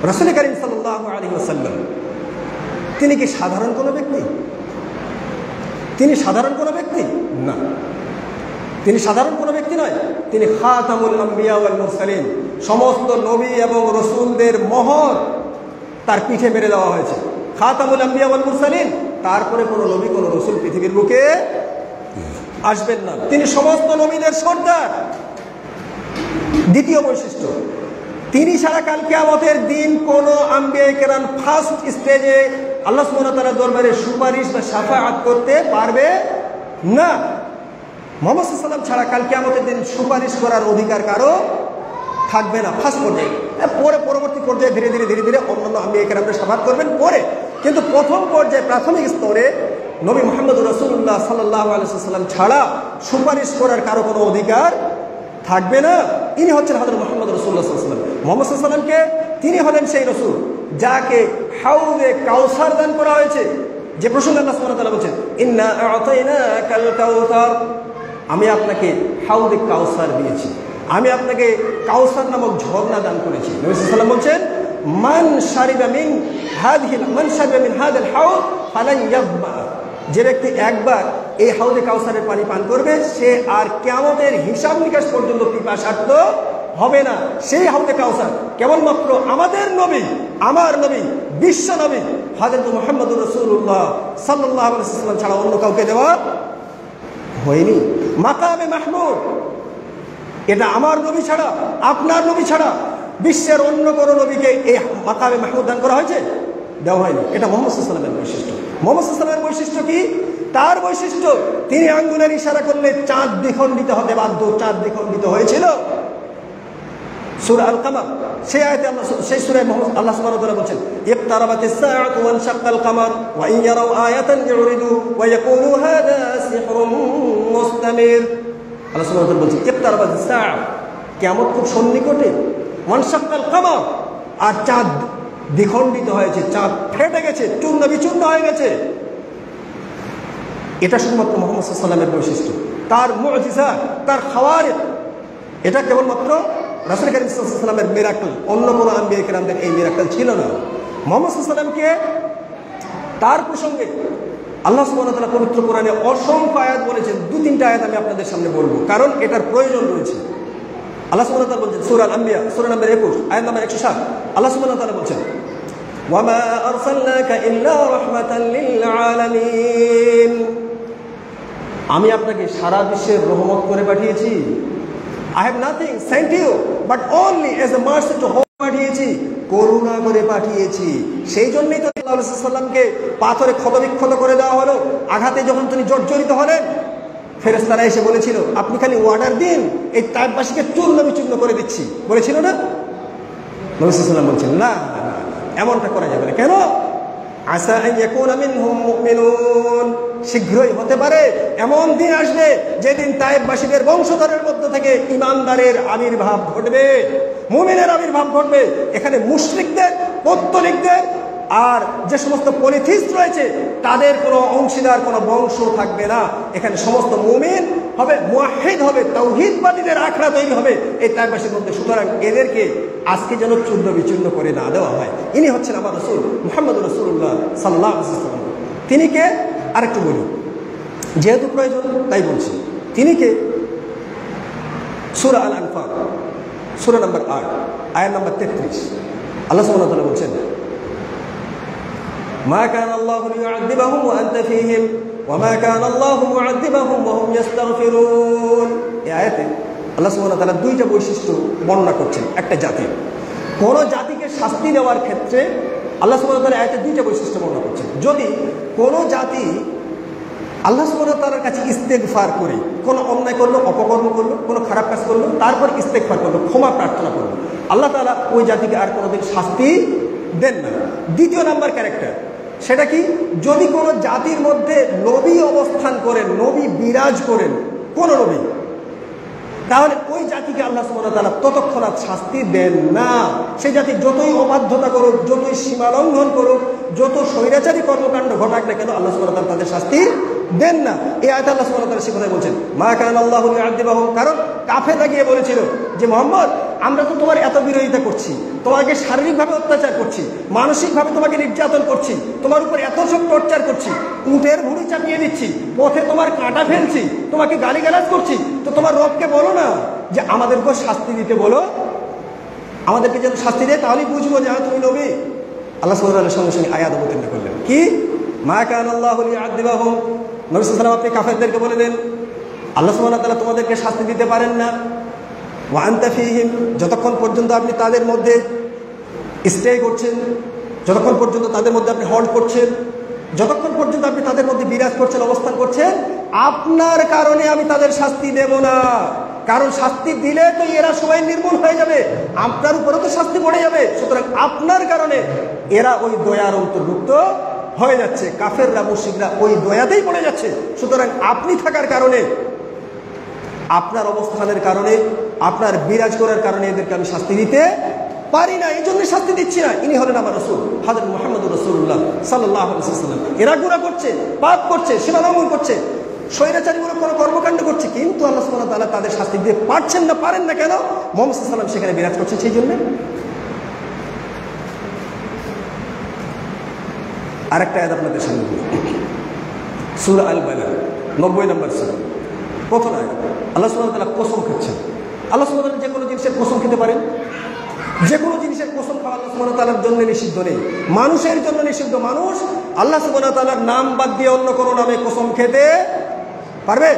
রাসূল কারীম সাল্লাল্লাহু আলাইহি ওয়াসাল্লাম তিনি কি সাধারণ কোনো ব্যক্তি? তিনি সাধারণ কোনো ব্যক্তি না, তিনি সাধারণ কোনো ব্যক্তি নয়। তিনি খাতামুল আম্বিয়া ওয়াল মুরসালিন, সমস্ত নবী এবং রসুলদের মোহর তার পিঠে মেরে দেওয়া হয়েছে। খাতামুল আম্বিয়া ওয়াল মুরসালিন, তারপরে কোনো নবী কোনো রসুল পৃথিবীর বুকে আসবেন না। তিনি সমস্ত নবীদের সর্দার। দ্বিতীয় বৈশিষ্ট্য, তিনি ছাড়া কাল কিয়ামতের দিন কোন আম্বিয়া কেরাম ফার্স্ট স্টেজে আল্লাহ সুবহানাহু ওয়া তাআলার দরবারে সুপারিশ বা শাফাআত করতে পারবে না। মুহাম্মদ সাল্লাল্লাহু আলাইহি ওয়াসাল্লাম ছাড়া কাল কিয়ামতের দিন সুপারিশ করার অধিকার কারো থাকবে না ফার্স্ট পর্যায়ে। পরে পরবর্তী পর্যায়ে ধীরে ধীরে অন্যান্য আম্বিয়া কেরামরা শাফাআত করবেন পরে, কিন্তু প্রথম পর্যায়ে প্রাথমিক স্তরে নবী মুহাম্মদ রাসূলুল্লাহ সাল্লাল্লাহু আলাইহি ওয়াসাল্লাম ছাড়া সুপারিশ করার কারো কোনো অধিকার থাকবে না। ইনি হচ্ছেন হযরত মুহাম্মদ রাসূলুল্লাহ সাল্লাল্লাহু আলাইহি ওয়াসাল্লাম। মুহাম্মদ সাল্লাল্লাহু আলাইহি ওয়াসাল্লামকে, তিনি হলেন সেই রসুল যাকে হাউজে কাউসার দান করা হয়েছে। যে প্রসঙ্গে আল্লাহ সুবহানাহু ওয়া তাআলা বলেছেন, ইন্না আ'তাইনাকাল কাউসার, আমি আপনাকে হাউজে কাউসার দিয়েছি, আমি আপনাকে কাউসার নামক ঝর্ণা দান করেছি। নবী সাল্লাল্লাহু আলাইহি ওয়াসাল্লাম বলছেন, মান শারিবা মিন হাযাল হাউজ ফালান ইয়াবমা, যে ব্যক্তি একবার এই হাউজে কাউসারের পানি পান করবে সে আর কিয়ামতের হিসাব নিকাশ পর্যন্ত পিপাসার্ত হবে না। সেই হাউজে কাউসার কেবলমাত্র আমাদের নবী, আমার নবী, বিশ্ব নবী হযরত মুহাম্মদুর রাসূলুল্লাহ সাল্লাল্লাহু আলাইহি ওয়াসাল্লাম ছাড়া অন্য কাউকে দেওয়া হয়নি। মাকামে মাহমুদ, এটা আমার নবী ছাড়া, আপনার নবী ছাড়া বিশ্বের অন্য কোনো নবীকে এই মাকামে মাহমুদ দান করা হয়েছে? দেওয়া হয়নি। এটা মুহাম্মদ সাল্লাল্লাহু আলাইহি ওয়াসাল্লামের বৈশিষ্ট্য। মুহাম্মদ সাল্লাল্লাহু আলাইহি ওয়াসাল্লামের বৈশিষ্ট্য কি? তার বৈশিষ্ট্য, তিনি আঙ্গুলের ইশারা করলে চাঁদ দ্বিখণ্ডিত হতে বাধ্য। চাঁদ দ্বিখণ্ডিত হয়েছিল সূরা আল কামার, সেই আয়াতে আল্লাহ, সেই সূরায় আল্লাহ সুবহানাহু ওয়া তাআলা বলেন, ইকতারাবাতিস সাআতু ওয়া ইনশাক্কাল কামার ওয়া ইন ইয়ারাউ আয়াতান ইউরিদু ওয়া ইয়াকুলু হাযা সিহরুম মুস্তামির। আল্লাহ সুবহানাহু ওয়া তাআলা বলেন, ইকতারাবাতিস সাআ, কিয়ামত খুব সন্নিকটে। ওয়া ইনশাক্কাল কামার, আর চাঁদ দ্বিখণ্ডিত হয়েছে, চাঁদ ফেটে গেছে, চূর্ণ বিচূর্ণ হয়ে গেছে। এটা শুধুমাত্র মুহাম্মদ সাল্লাল্লাহু আলাইহি ওয়াসাল্লামের বৈশিষ্ট্য, তার মুজিজা, তার খাওয়ারিক। এটা কেবলমাত্র রাসূল কারীম সাল্লাল্লাহু আলাইহি ওয়াসাল্লামের মিরাকল, অন্য কোনো আম্বিয়া কেরামদের এই মিরাকল ছিল না। মুহাম্মদ সাল্লাল্লাহু আলাইহি ওয়াসাল্লামকে, তার প্রসঙ্গে আল্লাহ সুবহানাহু ওয়া তাআলা পবিত্র কোরআনে অসংখ্য আয়াত বলেছেন। দু তিনটা আয়াত আমি আপনাদের সামনে বলবো, কারণ এটার প্রয়োজন রয়েছে। আল্লাহ সুবহানাহু ওয়া তাআলা বলেছেন সূরা আল-আম্বিয়া সূরা নম্বর 21 আয়াত নম্বর 107, আল্লাহ সুবহানাহু ওয়া তাআলা বলেছেন, ওয়ামা আরসালনাকা ইল্লা রাহমাতাল লিল আলামিন। আমি আপনাকে সারা বিশ্বের রহমত করে পাঠিয়েছি। I have nothing sent you but only as a mercy to all পাঠিয়েছি, করুণা করে পাঠিয়েছি। সেই জন্যই তো সাল্লাল্লাহু আলাইহি ওয়াসাল্লামকে পাথরে ক্ষতবিক্ষত করে দেওয়া হলো। আঘাতে যখন তিনি জর্জরিত হলেন, ফেরেশতারা এসে বলেছিল আপনি খালি অর্ডার দিন, এই তাইফবাসীকে চূর্ণ বিচূর্ণ করে দিচ্ছি, বলেছিল না? নবী সাল্লাল্লাহু আলাইহি ওয়াসাল্লাম বলছেন না, এমনটা করা যাবে না। কেন? আসা আন ইয়াকুনা মিনহুম মুমিনুন, শীঘ্রই হতে পারে এমন দিন আসবে যেদিন তাইফবাসীদের বংশধরের মধ্য থেকে ঈমানদারের আবির্ভাব ঘটবে, মুমিনের আবির্ভাব ঘটবে। এখানে মুশরিকদের, পৌত্তলিকদের আর যে সমস্ত পলিথিস্ট রয়েছে তাদের কোনো অংশীদার, কোনো বংশ থাকবে না। এখানে সমস্ত মুমিন হবে, মুওয়াহ্হিদ হবে, তাওহীদবাদীদের আখড়া তৈরি হবে এই তাইফবাসীর মধ্যে। সুতরাং এদেরকে আজকে যেন চূর্ণ বিচূর্ণ করে না দেওয়া হয়। ইনি হচ্ছেন আমার রাসূল মুহাম্মদুর রাসূলুল্লাহ সাল্লাল্লাহু আলাইহি ওয়াসাল্লাম। তিনি কে? আরেকটু বলি, যেহেতু প্রয়োজন তাই বলছি। তিনি কে? সূরা আল আনফাল, সূরা নম্বর 8, আয়াত নম্বর 33। আল্লাহ সুবহানাহু ওয়া তাআলা বলছেন, মা কানা আল্লাহু লিয়ুআযিবাহুম ওয়া আনতা ফীহিম ওয়া মা কানা আল্লাহু মুআযিবাহুম ওয়া হুম ইস্তাগফিরুন। এই আয়াতে আল্লাহ সুবহানাহু ওয়া তাআলা দুইটা বৈশিষ্ট্য বর্ণনা করছেন একটা জাতির। কোন জাতিকে শাস্তি দেওয়ার ক্ষেত্রে আল্লাহ সুবহানাহু ওয়া তাআলা আয়াতে দুইটা বৈশিষ্ট্য বর্ণনা করছেন। যদি কোন জাতি আল্লাহ সুবহানাহু ওয়া তাআলার কাছে ইস্তেগফার করে, কোনো অন্যায় করলো, অপকর্ম করলো, কোনো খারাপ কাজ করলো, তারপর ইস্তেগফার করলো, ক্ষমা প্রার্থনা করলো, আল্লাহ তাআলা ওই জাতিকে আর কোনোদিন শাস্তি দেন না। দ্বিতীয় নাম্বার ক্যারেক্টার, সেটা কি? যদি কোনো জাতির মধ্যে নবী অবস্থান করেন, নবী বিরাজ করেন, কোন নবী, তাহলে ওই জাতিকে আল্লাহ সুবহানাহু ওয়া তাআলা ততক্ষণাৎ শাস্তি দেন না। সেই জাতি যতই অবাধ্যতা করুক, যতই সীমা লঙ্ঘন করুক, যত স্বৈরাচারী কর্মকাণ্ড ঘটাক না কেন, আল্লাহ সুবহানাহু ওয়া তাআলা তাদের শাস্তি দেন না। এই আয়াতে আল্লাহ সুবহানাহু ওয়া তাআলা সে কথাই বলছেন, মা কানা আল্লাহু লিয়ুআযিবাহুম। কারণ কাফেররা গিয়ে বলেছিল যে মুহাম্মদ, আমরা তো তোমার এত বিরোধিতা করছি, তোমাকে শারীরিকভাবে অত্যাচার করছি, মানসিকভাবে তোমাকে নির্যাতন করছি, তোমার উপর এত সব টর্চার করছি, উটের ভুঁড়ি চাপিয়ে দিচ্ছি, পথে তোমার কাঁটা ফেলছি, তোমাকে গালিগালাজ করছি, তো তোমার রবকে বলো না যে আমাদেরকে শাস্তি দিতে বলো, আমাদেরকে যেন শাস্তি দেয়, তাহলেই বুঝবো যে তুমি নবী। আল্লাহ সুবহানাহু ওয়া তাআলা সঙ্গে সঙ্গে আয়াত অবতীর্ণ করলেন, কি? মা কানা আল্লাহু লিয়ুআযিবাহুম। নবী সাল্লাল্লাহু আলাইহি ওয়াসাল্লাম আপনি কাফেরদেরকে বলে দেন, আল্লাহ সুবহানাহু ওয়া তাআলা তোমাদেরকে শাস্তি দিতে পারেন না। ওয়া আনতা ফীহিম, যতক্ষণ পর্যন্ত আপনি তাদের মধ্যে স্টে করছেন, যতক্ষণ পর্যন্ত তাদের মধ্যে আপনি হল্ট করছেন, যতক্ষণ পর্যন্ত আপনি তাদের মধ্যে বিরাজ করছেন, অবস্থান করছেন, আপনার কারণে আমি তাদের শাস্তি দেব না। কারণ শাস্তি দিলে তো এরা সবাই নির্মূল হয়ে যাবে, আপনার উপরেও তো শাস্তি পড়ে যাবে। সুতরাং আপনার কারণে এরা ওই দয়ার অন্তর্ভুক্ত হয়ে যাচ্ছে, কাফেররা, মুশরিকরা ওই দয়াতেই পড়ে যাচ্ছে। সুতরাং আপনি থাকার কারণে, আপনার অবস্থানের কারণে, আপনার বিরাজ করার কারণে এদেরকে আমি শাস্তি দিতে পারি না, এই জন্য শাস্তি দিচ্ছি না। ইনি হলেন আমার রাসূল হযরত মুহাম্মদুর রাসূলুল্লাহ সাল্লাল্লাহু আলাইহি ওয়াসাল্লাম। এরা গুনাহ করছে, পাপ করছে, সীমা লঙ্ঘন করছে, স্বৈরাচারীমূলক কোনো কর্মকাণ্ড করছে, কিন্তু আল্লাহ সুবহানাহু ওয়া তাআলা তাদের শাস্তি দিতে পারছেন না। পারেন না কেন? মুহাম্মদ সাল্লাল্লাহু আলাইহি ওয়াসাল্লাম সেখানে বিরাজ করছেন, সেই জন্য। আরেকটা আয়াত আপনাদের সামনে সূরা আল বালাদ 90 নম্বর সূরা, প্রথম আয়াত। আল্লাহ সুবহানাহু ওয়া তাআলা কসম খাচ্ছেন। আল্লাহ সুবহানাহু ওয়া তাআলা যে কোনো জিনিসের কসম খেতে পারেন, যে কোনো জিনিসের কসম খাওয়া আল্লাহ সুবহানাহু ওয়া তাআলার জন্য নিষিদ্ধ নেই, মানুষের জন্য নিষিদ্ধ। মানুষ আল্লাহ সুবহানাহু ওয়া তাআলার নাম বাদ দিয়ে অন্য কোনো নামে কসম খেতে পারবে?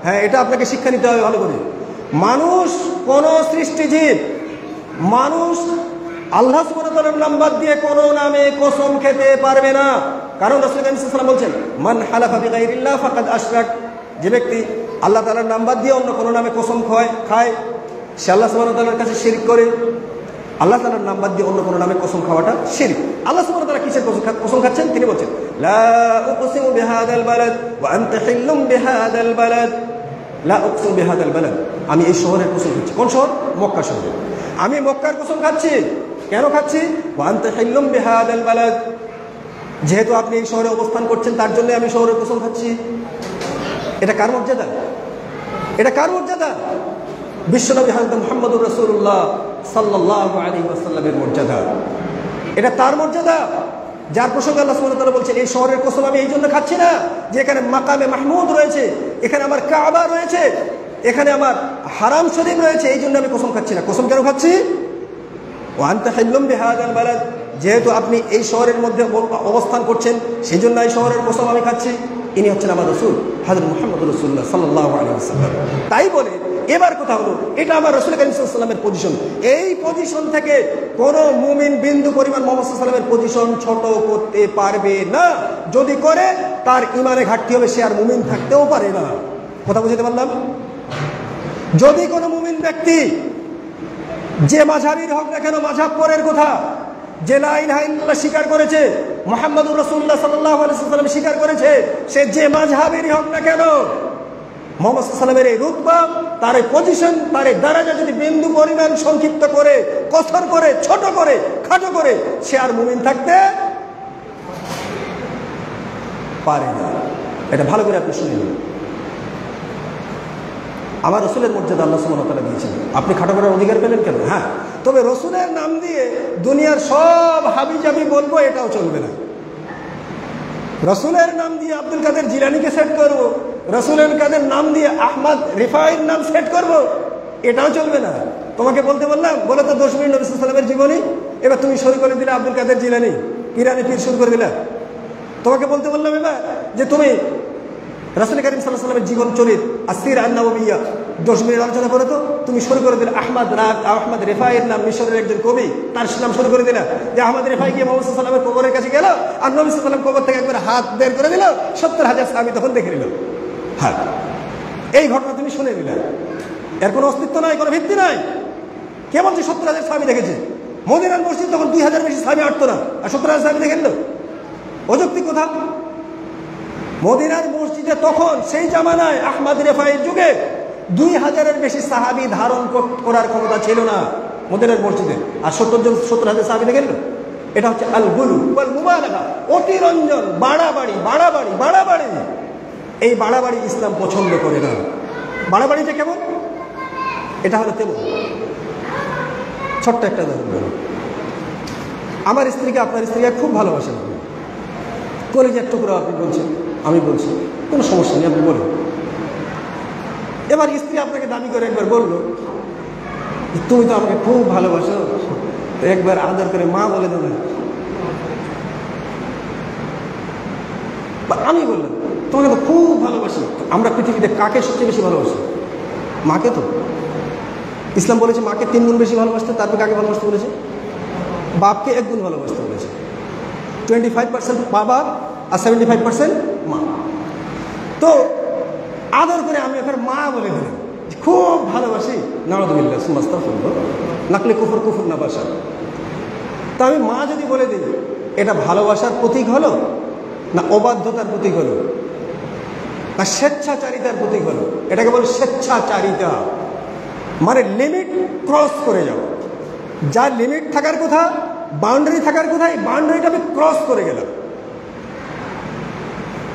হ্যাঁ, এটা আপনাকে শিক্ষা নিতে হবে ভালো করে। মানুষ কোন সৃষ্টিজীব, মানুষ আল্লাহ সুবহানাহু ওয়া তাআলার নাম বাদ দিয়ে কোনো নামে কসম খেতে পারবে না। কারণ রাসূল সাল্লাল্লাহু আলাইহি ওয়াসাল্লাম বলছেন, মান হালাফা বিগাইরিল্লাহ ফাকাদ আশরাক। যে ব্যক্তি আল্লাহ তাআলার নাম বাদ দিয়ে অন্য কোনো নামে কসম খায়, সে আল্লাহ সুবহানাহু ওয়া তাআলার কাছে শিরক করে। আল্লাহ তাআলার নাম বাদ দিয়ে অন্য কোনো নামে কসম খাওয়াটা শিরক। আল্লাহ সুবহানাহু ওয়া তাআলা কিসের কসম খাচ্ছেন? তিনি বলছেন, লা উকসিমু বিহাদাল বালাদ ওয়া আনতা হিল্লুম বিহাদাল বালাদ। লা উকসিমু বিহাদাল বালাদ, আমি এই শহরের কসম খাচ্ছি। কোন শহর? মক্কা শহর। আমি মক্কার কসম খাচ্ছি। কেন খাচ্ছি? ওয়া আনতা হিল্লুম বিহাদাল বালাদ, যেহেতু আপনি এই শহরে অবস্থান করছেন তার জন্য আমি শহরের কসম খাচ্ছি। এটা কার মর্যাদা? এটা কার মর্যাদা? বিশ্বনবী হযরত মুহাম্মদুর রাসূলুল্লাহ সাল্লাল্লাহু আলাইহি ওয়াসাল্লামের মর্যাদা। এটা তার মর্যাদা, যার প্রসঙ্গে আল্লাহ সুবহানাহু ওয়া তাআলা বলছেন, এই শহরের কসম আমি এই জন্য খাচ্ছি না যে এখানে মাকামে মাহমুদ রয়েছে, এখানে আমার কাবা রয়েছে, এখানে আমার হারাম শরীফ রয়েছে, এই জন্য আমি কসম খাচ্ছি না। কসম কেন খাচ্ছি? ওয়া আনতা হিল্লুম বিহাদাল বালাদ, যেহেতু আপনি এই শহরের মধ্যে অবস্থান করছেন, সেই জন্য এই শহরের কসম আমি খাচ্ছি, ইনি হচ্ছেন আমার রসুল হযরত মুহাম্মদ রাসূলুল্লাহ সাল্লাল্লাহু আলাইহি ওয়াসাল্লাম। তাই বলে এবার কথা হলো, এটা আমার রাসূল কারীম সাল্লাল্লাহু আলাইহি ওয়াসাল্লামের পজিশন। এই পজিশন থেকে কোনো মুমিন বিন্দু পরিমাণ মুহাম্মদ সাল্লাল্লাহু আলাইহি ওয়াসাল্লামের পজিশন ছোট করতে পারবে না। যদি করে তার ইমানে ঘাটতি হবে, সে আর মুমিন থাকতেও পারে না। কথা বুঝতে পারলাম? যদি কোনো মুমিন ব্যক্তি যে মাযহাবীর হোক না কেন, মাযহাব পরের কথা, যে লা ইলাহা ইল্লাল্লাহ স্বীকার করেছে, মুহাম্মদুর রাসূলুল্লাহ সাল্লাল্লাহু আলাইহি ওয়াসাল্লাম স্বীকার করেছে, সে যে মাযহাবেরই হোক না কেন, মুহাম্মদ সাল্লাল্লাহু আলাইহি ওয়াসাল্লামের এই রুতবা, তার এই পজিশন, তার এই দরজা যদি বিন্দু পরিমাণ সংক্ষিপ্ত করে, কসর করে, ছোট করে, খাটো করে, সে আর মুমিন থাকতে পারে না। এটা ভালো করে আপনি শুনে নিন। আমার রসুলের মর্যাদা আল্লাহ সুবহানাহু ওয়া তাআলা দিয়েছেন, আপনি খাটো করার অধিকার পেলেন কেন? হ্যাঁ, তবে রসুলের নাম দিয়ে দুনিয়ার সব হাবিজাবি বলবো, এটাও চলবে না। রসুলের নাম দিয়ে আব্দুল কাদের জিলানীকে সেট করব, রসুলের কাদের নাম দিয়ে আহমদ রিফাইর নাম সেট করব, এটাও চলবে না। তোমাকে বলতে বললাম, বলে তো 10 মিনিট নবী সাল্লাল্লাহু আলাইহি ওয়াসাল্লামের জীবনী, এবার তুমি শুরু করে দিলে আব্দুল কাদের জিলানী, ইরানি পীর শুরু করে দিলে। তোমাকে বলতে বললাম এবার যে তুমি রাসূল কারীম সাল্লাল্লাহু আলাইহি ওয়াসাল্লামের জীবন চরিত আসির আন-নববিয়্যা 10 মিনিট আলোচনা করে, তো তুমি শুরু করে দিলে আহমদ রিফাইয়ের নাম, মিশরের একজন কবি, তার নাম শুরু করে দিলে যে আহমদ রিফাই গিয়ে মুহাম্মদ সাল্লাল্লাহু আলাইহি ওয়াসাল্লামের কবরের কাছে গেল, আর নবী সাল্লাল্লাহু আলাইহি ওয়াসাল্লাম কবর থেকে একবার হাত বের করে দিল, 70,000 সাহাবী তখন দেখে নিল। হ্যাঁ, এই ঘটনা তুমি শুনে নিলে, এর কোনো অস্তিত্ব নাই, কোনো ভিত্তি নাই। কে বলছে 70,000 সাহাবী দেখেছে? মদিনার মসজিদ তখন 2,000 বেশি সাহাবী আটতো না, আর 70,000 সাহাবী দেখে নিল? অযৌক্তিক কথা। মদিনার মসজিদে তখন সেই জামানায় আহমদ রিফাইয়ের যুগে 2,000-এর বেশি সাহাবী ধারণ করার ক্ষমতা ছিল না মদিনার মসজিদে, আর 70,000 সাহাবী দেখে নিল। এটা হচ্ছে আল গুলু ওয়াল মুবালাগা, অতিরঞ্জন, বাড়াবাড়ি বাড়াবাড়ি বাড়াবাড়ি। এই বাড়াবাড়ি ইসলাম পছন্দ করে না। বাড়াবাড়িটা কেমন? এটা হলো তেমন। ছোট্ট একটা উদাহরণ, আমার স্ত্রীকে আপনার স্ত্রীকে খুব ভালোবাসেন, কলেজের টুকরো আপনি বলছেন, আমি বলছি, কোনো সমস্যা নেই, আপনি বলেন। এবার স্ত্রী আপনাকে দাবি করে একবার বললো, তুমি তো আমাকে খুব ভালোবাসো, একবার আদর করে মা বলে দেবে। আমি বললাম, তোমাকে তো খুব ভালোবাসি। আমরা পৃথিবীতে কাকে সবচেয়ে বেশি ভালোবাসি? মাকে। তো ইসলাম বলেছে মাকে 3 গুণ বেশি ভালোবাসতে, তারপর কাকে ভালোবাসতে বলেছে? বাপকে 1 গুণ ভালোবাসতে বলেছে। 25% বাবা আর 75% মা। তো আদর করে আমি এখন মা বলে দিলাম, খুব ভালোবাসি, নাউযুবিল্লাহ সুম্মা আস্তাগফিরুল্লাহ, নাকলে কুফর কুফর না বাসা। তা আমি মা যদি বলে দিই, এটা ভালোবাসার প্রতীক হলো না অবাধ্যতার প্রতীক হলো না স্বেচ্ছাচারিতার প্রতীক হলো? এটাকে বলে স্বেচ্ছাচারিতা, মানে লিমিট ক্রস করে যাও। যার লিমিট থাকার কথা, বাউন্ডারি থাকার কথা, এই বাউন্ডারিটা আমি ক্রস করে গেলাম।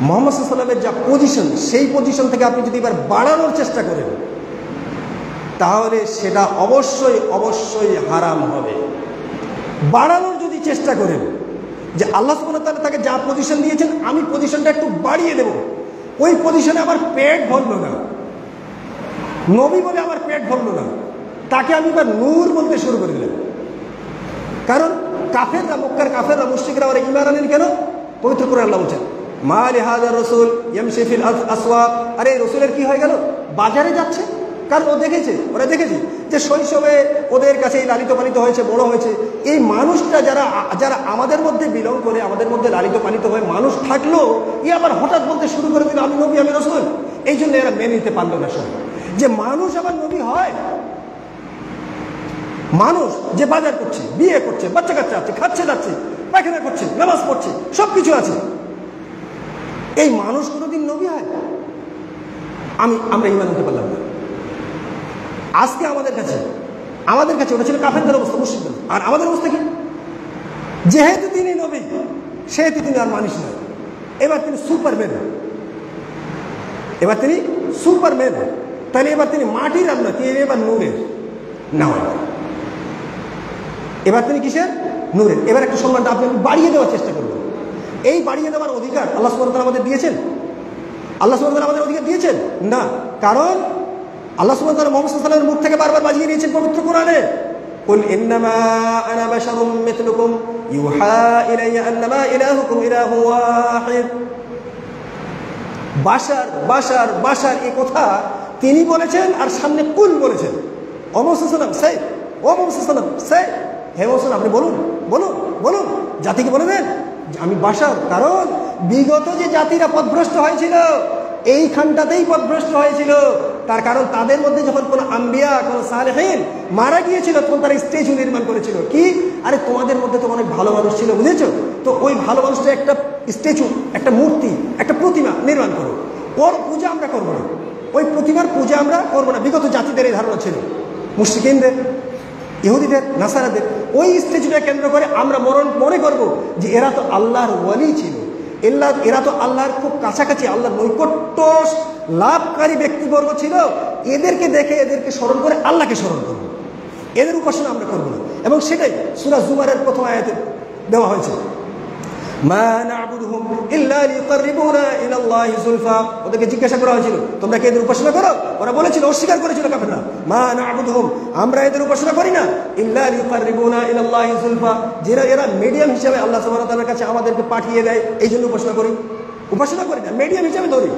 মুহাম্মদ সাল্লাল্লাহু আলাইহি ওয়াসাল্লামের যা পজিশন, সেই পজিশন থেকে আপনি যদি এবার বাড়ানোর চেষ্টা করেন, তাহলে সেটা অবশ্যই অবশ্যই হারাম হবে। বাড়ানোর যদি চেষ্টা করেন, যে আল্লাহ সুবহানাহু ওয়া তাআলা তাকে যা পজিশন দিয়েছেন, আমি পজিশনটা একটু বাড়িয়ে দেব, ওই পজিশনে আমার পেট ভরলো না, নবী বলে আমার পেট ভরলো না, তাকে আমি এবার নূর বলতে শুরু করে দিলাম। কারণ কাফেররা, মক্কার কাফেররা, মুশরিকরা ওরা ঈমান আনেন কেন? পবিত্র কোরআনে আল্লাহ বলছেন, মা লিহাযার রাসূল ইয়ামশি ফিল আসওয়াক। আরে রসুলের কি হয়ে গেল? বাজারে যাচ্ছে। কারণ ওরা দেখেছে যে শৈশবে ওদের কাছে এই লালিত পালিত হয়েছে, বড় হয়েছে। এই মানুষটা যারা আমাদের মধ্যে বিলং করে, আমাদের মধ্যে লালিত পালিত হয়ে মানুষ থাকলো, আবার হঠাৎ বলতে শুরু করে দিল আমি নবী, আমি রসুল। এই জন্য এরা মেনে নিতে পারলো না সবাই, যে মানুষ আবার নবী হয়। মানুষ যে বাজার করছে, বিয়ে করছে, বাচ্চা কাচ্চা আছে, খাচ্ছে যাচ্ছে, পায়খানা করছে, নামাজ পড়ছে, সবকিছু আছে, এই মানুষ কোনোদিন নবী হয়? আমরা ঈমান আনতে পারলাম না। আজকে আমাদের কাছে ওটা ছিল কাফেরদের অবস্থা, মুশরিকদের। আর আমাদের অবস্থা কি? যেহেতু তিনি নবী, সেহেতু তিনি আর মানুষ নয়, এবার তিনি সুপারম্যান। তাহলে এবার তিনি মাটির আর না, তিনি এবার নূরের। না, এবার তিনি কিসের? নূরের। এবার একটা সম্মানটা আপনি বাড়িয়ে দেওয়ার চেষ্টা করবেন। এই বাড়িয়ে দেওয়ার অধিকার আল্লাহ সুবহানাহু ওয়া তাআলা আমাদের দিয়েছেন? আল্লাহ সুবহানাহু ওয়া তাআলা আমাদের অধিকার দিয়েছেন না। কারণ আল্লাহ সুবহানাহু ওয়া তাআলা মুহাম্মদ সাল্লাল্লাহু আলাইহি ওয়াসাল্লামের মুখ থেকে বারবার বাজিয়ে নিয়েছেন পবিত্র কোরআনে, কুল ইন্নামা আনা বাশারুম মিথলুকুম ইউহা ইলাইয়া আন্নামা ইলাহুকুম ইলাহু ওয়াহিদ। বাশার বাশার বাশার এই কথা তিনি বলেছেন, আর সামনে কুল বলেছেন। ও মুহাম্মদ সে, ও মুহাম্মদ সে, হে মুহাম্মদ আপনি বলুন বলুন বলুন, জাতিকে বলে দেন আমি বাশার। কারণ বিগত যে জাতিরা পথভ্রষ্ট হয়েছিল এইখানটাতেই পথভ্রষ্ট হয়েছিল। তার কারণ তাদের মধ্যে যখন কোনো আম্বিয়া, কোনো সালেহীন মারা গিয়েছিল তখন তারা স্ট্যাচু নির্মাণ করেছিল। কি, আরে তোমাদের মধ্যে তো অনেক ভালো মানুষ ছিল, বুঝেছো তো, ওই ভালো মানুষটা একটা স্ট্যাচু, একটা মূর্তি, একটা প্রতিমা নির্মাণ করো, ওর পূজা আমরা করবো না, ওই প্রতিমার পূজা আমরা করবো না। বিগত জাতিদের এই ধারণা ছিল, মুশরিকিনদের, ইহুদিদের, নাসারাদের। ওই স্ট্যাচুটা কেন্দ্র করে আমরা মনে করব যে এরা তো আল্লাহর ওয়ালি ছিল, এরা তো আল্লাহর খুব কাছাকাছি, আল্লাহর নৈকট্য লাভকারী ব্যক্তিবর্গ ছিল। এদেরকে দেখে, এদেরকে স্মরণ করে আল্লাহকে স্মরণ করবো, এদের উপাসনা আমরা করবো না। এবং সেটাই সূরা জুমারের প্রথম আয়াতে দেওয়া হয়েছে, মা না'বুদুহুম ইল্লা লিয়ুকাররিবুনা ইলাল্লাহি যুলফা। ওদেরকে জিজ্ঞাসা করা হয়েছিল তোমরা কি এদের উপাসনা করো? ওরা বলেছিল, অস্বীকার করেছিল কাফেররা, মা না'বুদুহুম আমরা এদের উপাসনা করি না, ইল্লা লিয়ুকাররিবুনা ইলাল্লাহি যুলফা, যারা এরা মিডিয়াম হিসেবে আল্লাহ সুবহানাহু ওয়া তাআলার কাছে আমাদেরকে পাঠিয়ে দেয়, এই জন্য উপাসনা করি। উপাসনা করি না, মিডিয়াম হিসেবে ধরি,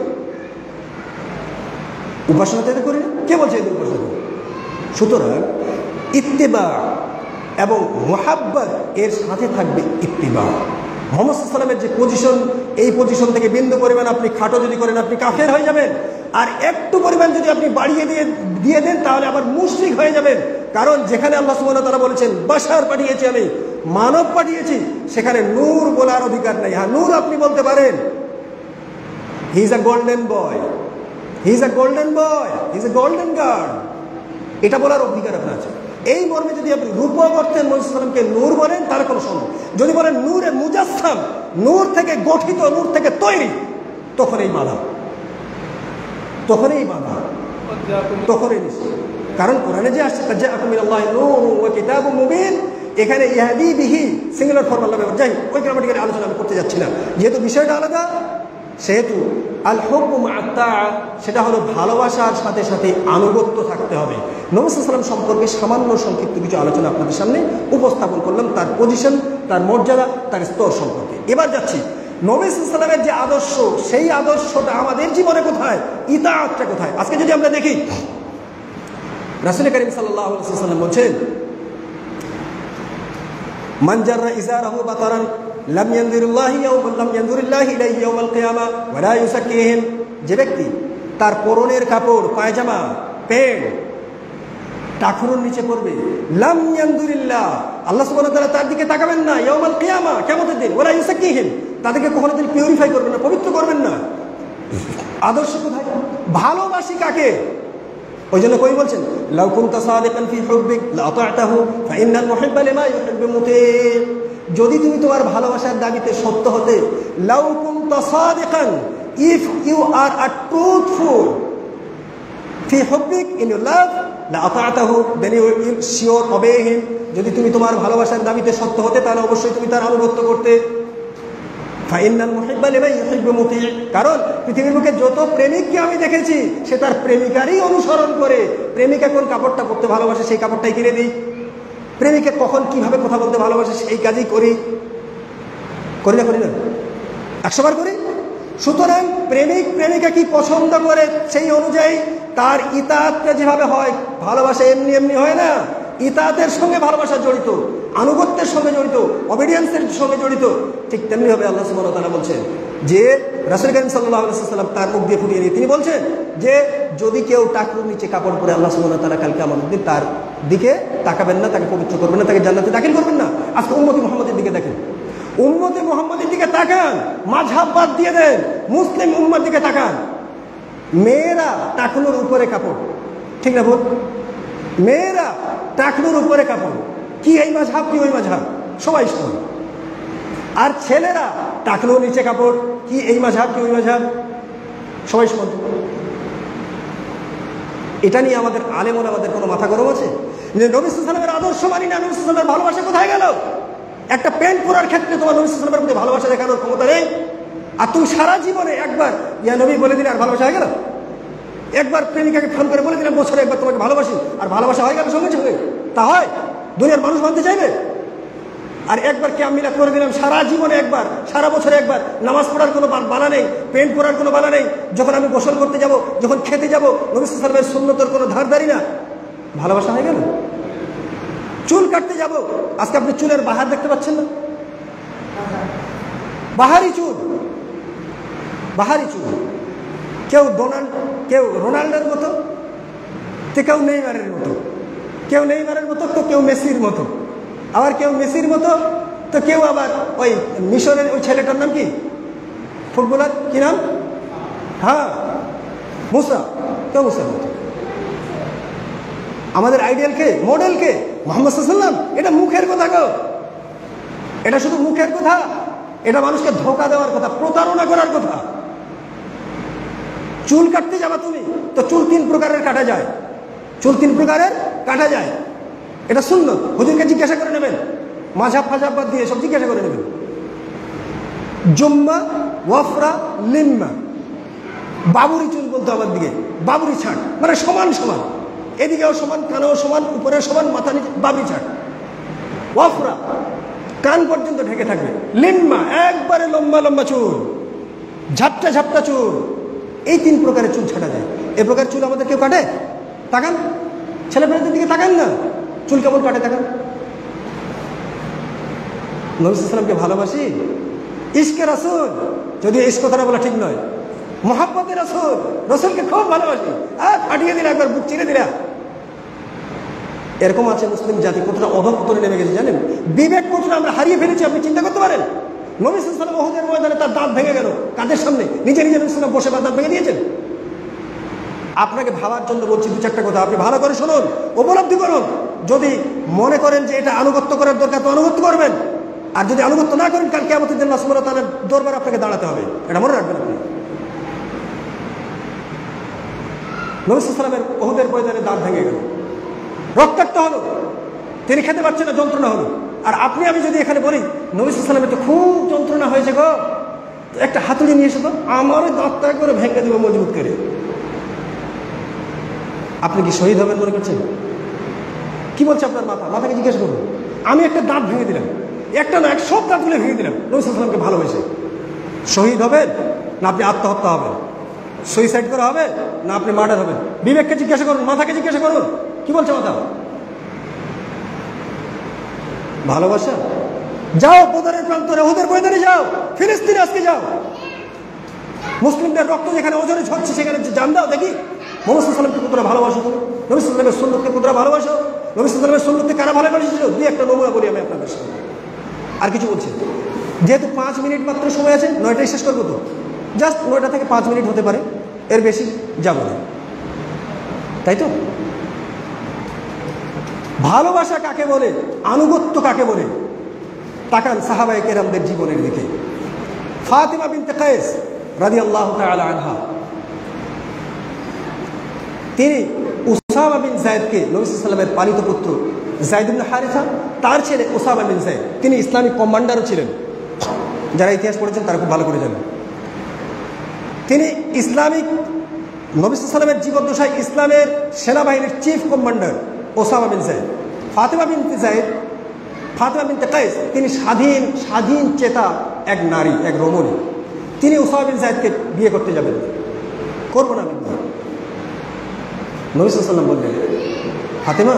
উপাসনা তো এদের করি না। কে বলছে এদের উপাসনা করি? সুতরাং ইত্তেবা এবং মুহাব্বত এর সাথে থাকবে ইত্তিবা। মুহাম্মদ সাল্লাল্লাহু আলাইহি ওয়াসাল্লামের যে পজিশন, এই পজিশন থেকে বিন্দু পরিমাণ আপনি খাটো যদি করেন আপনি কাফের হয়ে যাবেন, আর একটু পরিমাণ যদি আপনি বাড়িয়ে দিয়ে দেন তাহলে আবার মুশরিক হয়ে যাবেন। কারণ যেখানে আল্লাহ সুবহানাহু ওয়া তাআলা বলেছেন বাশার পাঠিয়েছি আমি, মানব পাঠিয়েছি, সেখানে নূর বলার অধিকার নাই। হ্যাঁ, নূর আপনি বলতে পারেন, he is a golden boy, he is a golden boy, he is a golden guard, এটা বলার অধিকার আপনার আছে। এই মর্মে যদি আপনি রূপক অর্থে মুহাম্মদ সাল্লাল্লাহু আলাইহি ওয়াসাল্লামকে নূর বলেন তাহলে কোনো সমস্যা। যদি বলেন নূরে মুজাসসাম, নূর থেকে গঠিত, নূর থেকে তৈরি, তখন এই বাধা, তখনই বাধা, তখনই নিষেধ। কারণ কোরআনে যে আসছে জাআকুম মিনাল্লাহি নূরুন ওয়া কিতাবুম মুবিন, এখানে ইয়াহদি বিহি সিঙ্গুলার ফর্ম আল্লাহ ব্যবহার। যাই ওই গ্রামাটিক্যাল আলোচনা আমি করতে যাচ্ছি না, যেহেতু বিষয়টা আলাদা। সেহেতু আল হুব্বু মা'আত তাআ, সেটা হলো ভালোবাসার সাথে সাথে আনুগত্য থাকতে হবে। নবী সাল্লাল্লাহু আলাইহি ওয়াসাল্লাম সম্পর্কে সামান্য সংক্ষিপ্ত কিছু আলোচনা আপনাদের সামনে উপস্থাপন করলাম, তার পজিশন, তার মর্যাদা, তার স্তর সম্পর্কে। এবার যাচ্ছি নবী সাল্লাল্লাহু আলাইহি ওয়াসাল্লামের যে আদর্শ, সেই আদর্শটা আমাদের জীবনে কোথায়, ইতাআতটা কোথায়? আজকে যদি আমরা দেখি, রাসূল করিম সাল্লাল্লাহু আলাইহি ওয়াসাল্লাম বলেন, মান জাররা ইজারাহু বাতারান লাম ইয়ানজুরিল্লাহি ইলাইহি ইয়াওমাল কিয়ামা ওয়া লা ইউসাক্কিহিম। যে ব্যক্তি তার পরনের কাপড়, পায়জামা, প্যান্ট টাকনুর নিচে পড়বে, লাম ইয়ানজুরিল্লাহ, আল্লাহ সুবহানাহু ওয়া তাআলা তার দিকে তাকাবেন না, ইয়াওমাল কিয়ামা, কিয়ামতের দিন, ওয়া লা ইউসাক্কিহিম, তাদেরকে কখনো তিনি পিউরিফাই করবেন না, পবিত্র করবেন না। আদর্শ কোথায়? ভালোবাসি কাকে? ওই জন্য কই বলছেন, লাউ কুনতা সাদিকান ফি হুব্বিক লা আতা'তাহু ফা ইন্নাল মুহিব্বা লিমা ইউহিব্বু মুতি'। যদি তুমি তোমার ভালোবাসার দাবিতে সত্য হতে, লাউ কুনতা সাদিকান, if you are a truthful ফি হুব্বিক, ইন ইউর লাভ, লা আতা'তাহু, then you will sure obey him. যদি তুমি তোমার ভালোবাসার দাবিতে সত্য হতে তাহলে অবশ্যই তুমি তার আনুগত্য করতে। ফাইনাল মুহিব্বা লিমান ইউহিব্বু মুতি', কারণ পৃথিবীর বুকে যত প্রেমিককে আমি দেখেছি সে তার প্রেমিকারই অনুসরণ করে। প্রেমিকা কোন কাপড়টা পরতে ভালোবাসে সেই কাপড়টাই কিনে দিই, প্রেমিকা কখন কিভাবে কথা বলতে ভালোবাসে সেই কাজই করি। করি না? করি না? 100 বার করি। সুতরাং প্রেমিক প্রেমিকা কি পছন্দ করে সেই অনুযায়ী তার ইতাআতটা যেভাবে হয়, ভালোবাসা এমনি এমনি হয় না। ইতাআতের সঙ্গে ভালোবাসা জড়িত, আনুগত্যের সঙ্গে জড়িত, অবিডিয়েন্সের সঙ্গে জড়িত। ঠিক তেমনি ভাবে আল্লাহ সুবহানাহু ওয়া তাআলা বলছেন যে রাসূল করিম সাল্লাল্লাহু আলাইহি ওয়াসাল্লাম তার মুখ দিয়ে ফুটিয়ে দিয়ে তিনি বলছেন যে যদি কেউ টাকনুর নিচে কাপড় পরে, আল্লাহ সুবহানাহু ওয়া তাআলা কালকে আমাদের দিন তার দিকে তাকাবেন না, তাকে পবিত্র করবেন না, তাকে জান্নাতে দাখিল করবেন না। আজকে উম্মতি মুহাম্মাদের দিকে দেখেন, উম্মতি মুহাম্মাদের দিকে তাকান, মাযহাব বাদ দিয়ে দেন, মুসলিম উম্মার দিকে তাকান। মেয়েরা টাকনুর উপরে কাপড়, ঠিক না ভুল? মেয়েরা টাকনুর উপরে কাপড়, কি এই মাযহাব কি ওই মাযহাব? সবাই সমান। আর ছেলেরা টাকনুর নিচে কাপড়, কি এই মাযহাব কি ওই মাযহাব? সবাই সমান। এটা নিয়ে আমাদের আলেমরা আমাদের কোনো মাথা গরম আছে যে নবী সাল্লাল্লাহু আলাইহি ওয়াসাল্লামের আদর্শ মানি না, নবী সাল্লাল্লাহু আলাইহি ওয়াসাল্লামের ভালোবাসা কোথায় গেল? একটা প্যান্ট পরার ক্ষেত্রে তোমার নবী সাল্লাল্লাহু আলাইহি ওয়াসাল্লামের প্রতি ভালোবাসা দেখানোর ক্ষমতা নেই, আর তুমি সারা জীবনে একবার ইয়া নবী বলে দিলে আর ভালোবাসা হয়ে গেল? একবার প্রেমিকাকে ফোন করে বলে দিলাম বছরে একবার তোমাকে ভালোবাসি, আর ভালোবাসা হয়ে গেল সঙ্গে সঙ্গে? তা হয়? দুনিয়ার মানুষ মানতে চাইবে? আর একবার কিয়াম মিলাদ করে দিলাম, সারা জীবনে একবার, সারা বছরে একবার, নামাজ পড়ার কোনো বালা নেই, পেন্ট পরার কোনো বালা নেই, যখন আমি গোসল করতে যাব, যখন খেতে যাব, নবী সাল্লাল্লাহু আলাইহি ওয়াসাল্লামের সুন্নতের কোনো ধারদারি না, ভালোবাসা হয়ে গেল? চুল কাটতে যাব, আজকে আপনি চুলের বাহার দেখতে পাচ্ছেন না? বাহারি চুল, বাহারি চুল, কেউ কেউ রোনাল্ডোর মতো, তো কেউ নেইমারের মতো, কেউ নেইমারের মতো, তো কেউ মেসির মতো, আবার কেউ মেসির মতো, তো কেউ আবার ওই মিশরের ওই ছেলেটার নাম কি, ফুটবলার কি নাম, হ্যাঁ মুসা, কেউ মুসার মতো। আমাদের আইডিয়াল কে, মডেল কে? মুহাম্মদ সাল্লাল্লাহু আলাইহি ওয়াসাল্লাম। এটা মুখের কথা গো, এটা শুধু মুখের কথা, এটা মানুষকে ধোঁকা দেওয়ার কথা, প্রতারণা করার কথা। চুল কাটতে যাবা তুমি, তো চুল 3 প্রকারের কাটা যায়, চুল 3 প্রকারের কাটা যায়, এটা সুন্নত। হুজুরকে জিজ্ঞাসা করে নেবেন, মাঝাব ফাজাব বাদ দিয়ে সব জিজ্ঞাসা করে নেবেন। জুম্মা, ওয়াফরা, লিম্মা, বাবুরি চুল বলতো আমার দিকে, বাবুরি ছাট, মানে সমান সমান, এদিকেও সমান, কানেও সমান, উপরে সমান, মাথা নিচে বাবরি ছাট। ওয়াফরা, কান পর্যন্ত ঢেকে থাকবে। লিম্মা, একবারে লম্বা লম্বা চুল, ঝাপটা ঝাপটা চুল। এই 3 প্রকারের চুল ছাটা যায়। এই প্রকার চুল আমাদের কেউ কাটে? তাকান, ছেলেমেয়েদের দিকে তাকান না, চুল কেমন কাটে তাকান। নবী সাল্লাল্লাহু আলাইহি ওয়াসাল্লামকে ভালোবাসি, ইশকে রাসূল, যদি ইশক কথাটা বলা ঠিক নয়, মুহাব্বতে রাসূল, রাসূলকে খুব ভালোবাসি, আর ফাটিয়ে দিলে একবার বুক চিরে দিলা। এরকম আছে মুসলিম জাতি, কতটা অধঃপতনে নেমে গেছে জানেন? বিবেক কতটা আমরা হারিয়ে ফেলেছি, আপনি চিন্তা করতে পারেন? নবী সাল্লাল্লাহু আলাইহি ওয়াসাল্লাম উহুদের ময়দানে তার দাঁত ভেঙে গেল, কাদের সামনে? নিজে নিজে নবী সাল্লাল্লাহু আলাইহি ওয়াসাল্লাম বসে দাঁত ভেঙে দিয়েছেন। আপনাকে ভাবার জন্য বলছি 2-4টা কথা, আপনি ভালো করে শুনুন, উপলব্ধি করুন। যদি মনে করেন যে এটা আনুগত্য করার দরকার, তো আনুগত্য করবেন, আর যদি আনুগত্য না করেন, কাল কিয়ামতের দিন আল্লাহ সুবহানাহু ওয়া তাআলার দরবারে আপনাকে দাঁড়াতে হবে, এটা মনে রাখবেন আপনি। নবী সাল্লাল্লাহু আলাইহি ওয়াসাল্লামের উহুদের ময়দানে দাঁত ভেঙে গেল, রক্তাক্ত হলো, তিনি খেতে পারছেন না, যন্ত্রণা হলো। আর আপনি আমি যদি এখানে বলি, নবী সাল্লাল্লাহু আলাইহি ওয়াসাল্লামের তো খুব যন্ত্রণা হয়েছে গো, একটা হাতুড়ি নিয়ে এসো তো, আমারও দাঁতটা করে ভেঙে দেবো মজবুত করে, আপনি কি শহীদ হবেন মনে করছেন? কি বলছে আপনার মাথাকে জিজ্ঞেস করুন। আমি একটা দাঁত ভেঙে দিলাম, একটা না, 100 দাঁতগুলো ভেঙে দিলাম, নবী সাল্লাল্লাহু আলাইহি ওয়াসাল্লামকে ভালোবেসে, শহীদ হবেন না আপনি আত্মহত্যা হবেন, সুইসাইড করা হবে না আপনি মার্ডার হবেন? বিবেককে জিজ্ঞাসা করুন, মাথাকে জিজ্ঞাসা করুন, কি বলছে মাথা? ভালোবাসা। যাও বদরের প্রান্তরে, উহুদের ময়দানে যাও, ফিলিস্তিনে আজকে যাও, মুসলিমদের রক্ত যেখানে ওজনে ঝরছে সেখানে জান দাও, দেখি মুহাম্মদ সাল্লাল্লাহু আলাইহি ওয়াসাল্লামকে কতটা ভালোবাসো তুমি, নবী সাল্লাল্লাহু আলাইহি ওয়াসাল্লামের সুন্নতকে কতটা ভালোবাসো, নবী সাল্লাল্লাহু আলাইহি ওয়াসাল্লামের সুন্নতকে কারা ভালোবাসেছিল? 2-1টা নমুনা বলি আমি আপনাদের সামনে, আর কিছু বলছি। যেহেতু 5 মিনিট মাত্র সময় আছে, 9টায় শেষ করবো, তো জাস্ট 9টা থেকে 5 মিনিট হতে পারে, এর বেশি যাব না, তাই তো? ভালোবাসা কাকে বলে, আনুগত্য কাকে বলে? তাকান সাহাবায়ে কেরামদের জীবনের দিকে। ফাতিমা বিনতে কায়েস রাদিয়াল্লাহু তাআলা আনহা, তিনি উসামা বিন যায়েদকে, নবী সাল্লাল্লাহু আলাইহি ওয়াসাল্লামের পালিত পুত্র যায়েদ ইবনে হারিসা, তার ছেলে উসামা বিন যায়েদ, তিনি ইসলামিক কমান্ডারও ছিলেন। যারা ইতিহাস পড়েছেন তারা খুব ভালো করে জানেন। তিনি ইসলামিক, নবী সাল্লাল্লাহু আলাইহি ওয়াসাল্লামের জীবদ্দশায় ইসলামের সেনাবাহিনীর চিফ কমান্ডার উসামা বিন যায়েদ। ফাতিমা বিনতে যায়েদ, ফাতিমা বিনতে কায়েস, তিনি স্বাধীন চেতা এক নারী, এক রমণী। তিনি উসামা বিন যায়েদকে বিয়ে করতে যাবেন, করবো না। নবী সাল্লাল্লাহু আলাইহি ওয়াসাল্লাম বললেন, ফাতিমা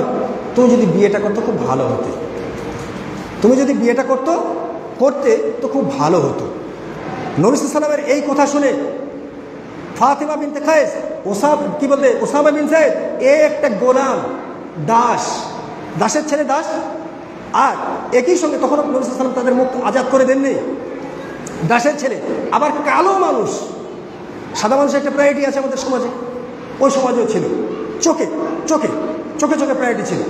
তুমি যদি বিয়েটা করতো খুব ভালো হতো, তুমি যদি বিয়েটা করতে তো খুব ভালো হতো। নবী সাল্লাল্লাহু আলাইহি ওয়াসাল্লামের এই কথা শুনে ফাতিমা বিনতে কায়েস, উসামা বিন যায়েদ, একটা গোলাম, দাসের ছেলে, দাস, আর একই সঙ্গে তখন নবী সাল্লাল্লাহু আলাইহি ওয়াসাল্লাম তাদের মুক্ত আজাদ করে দেননি, দাসের ছেলে, আবার কালো মানুষ। সাদা মানুষের একটা প্রায়োরিটি আছে আমাদের সমাজে, ওই সমাজেও ছিল, চোখে প্রায়োরিটি ছিল।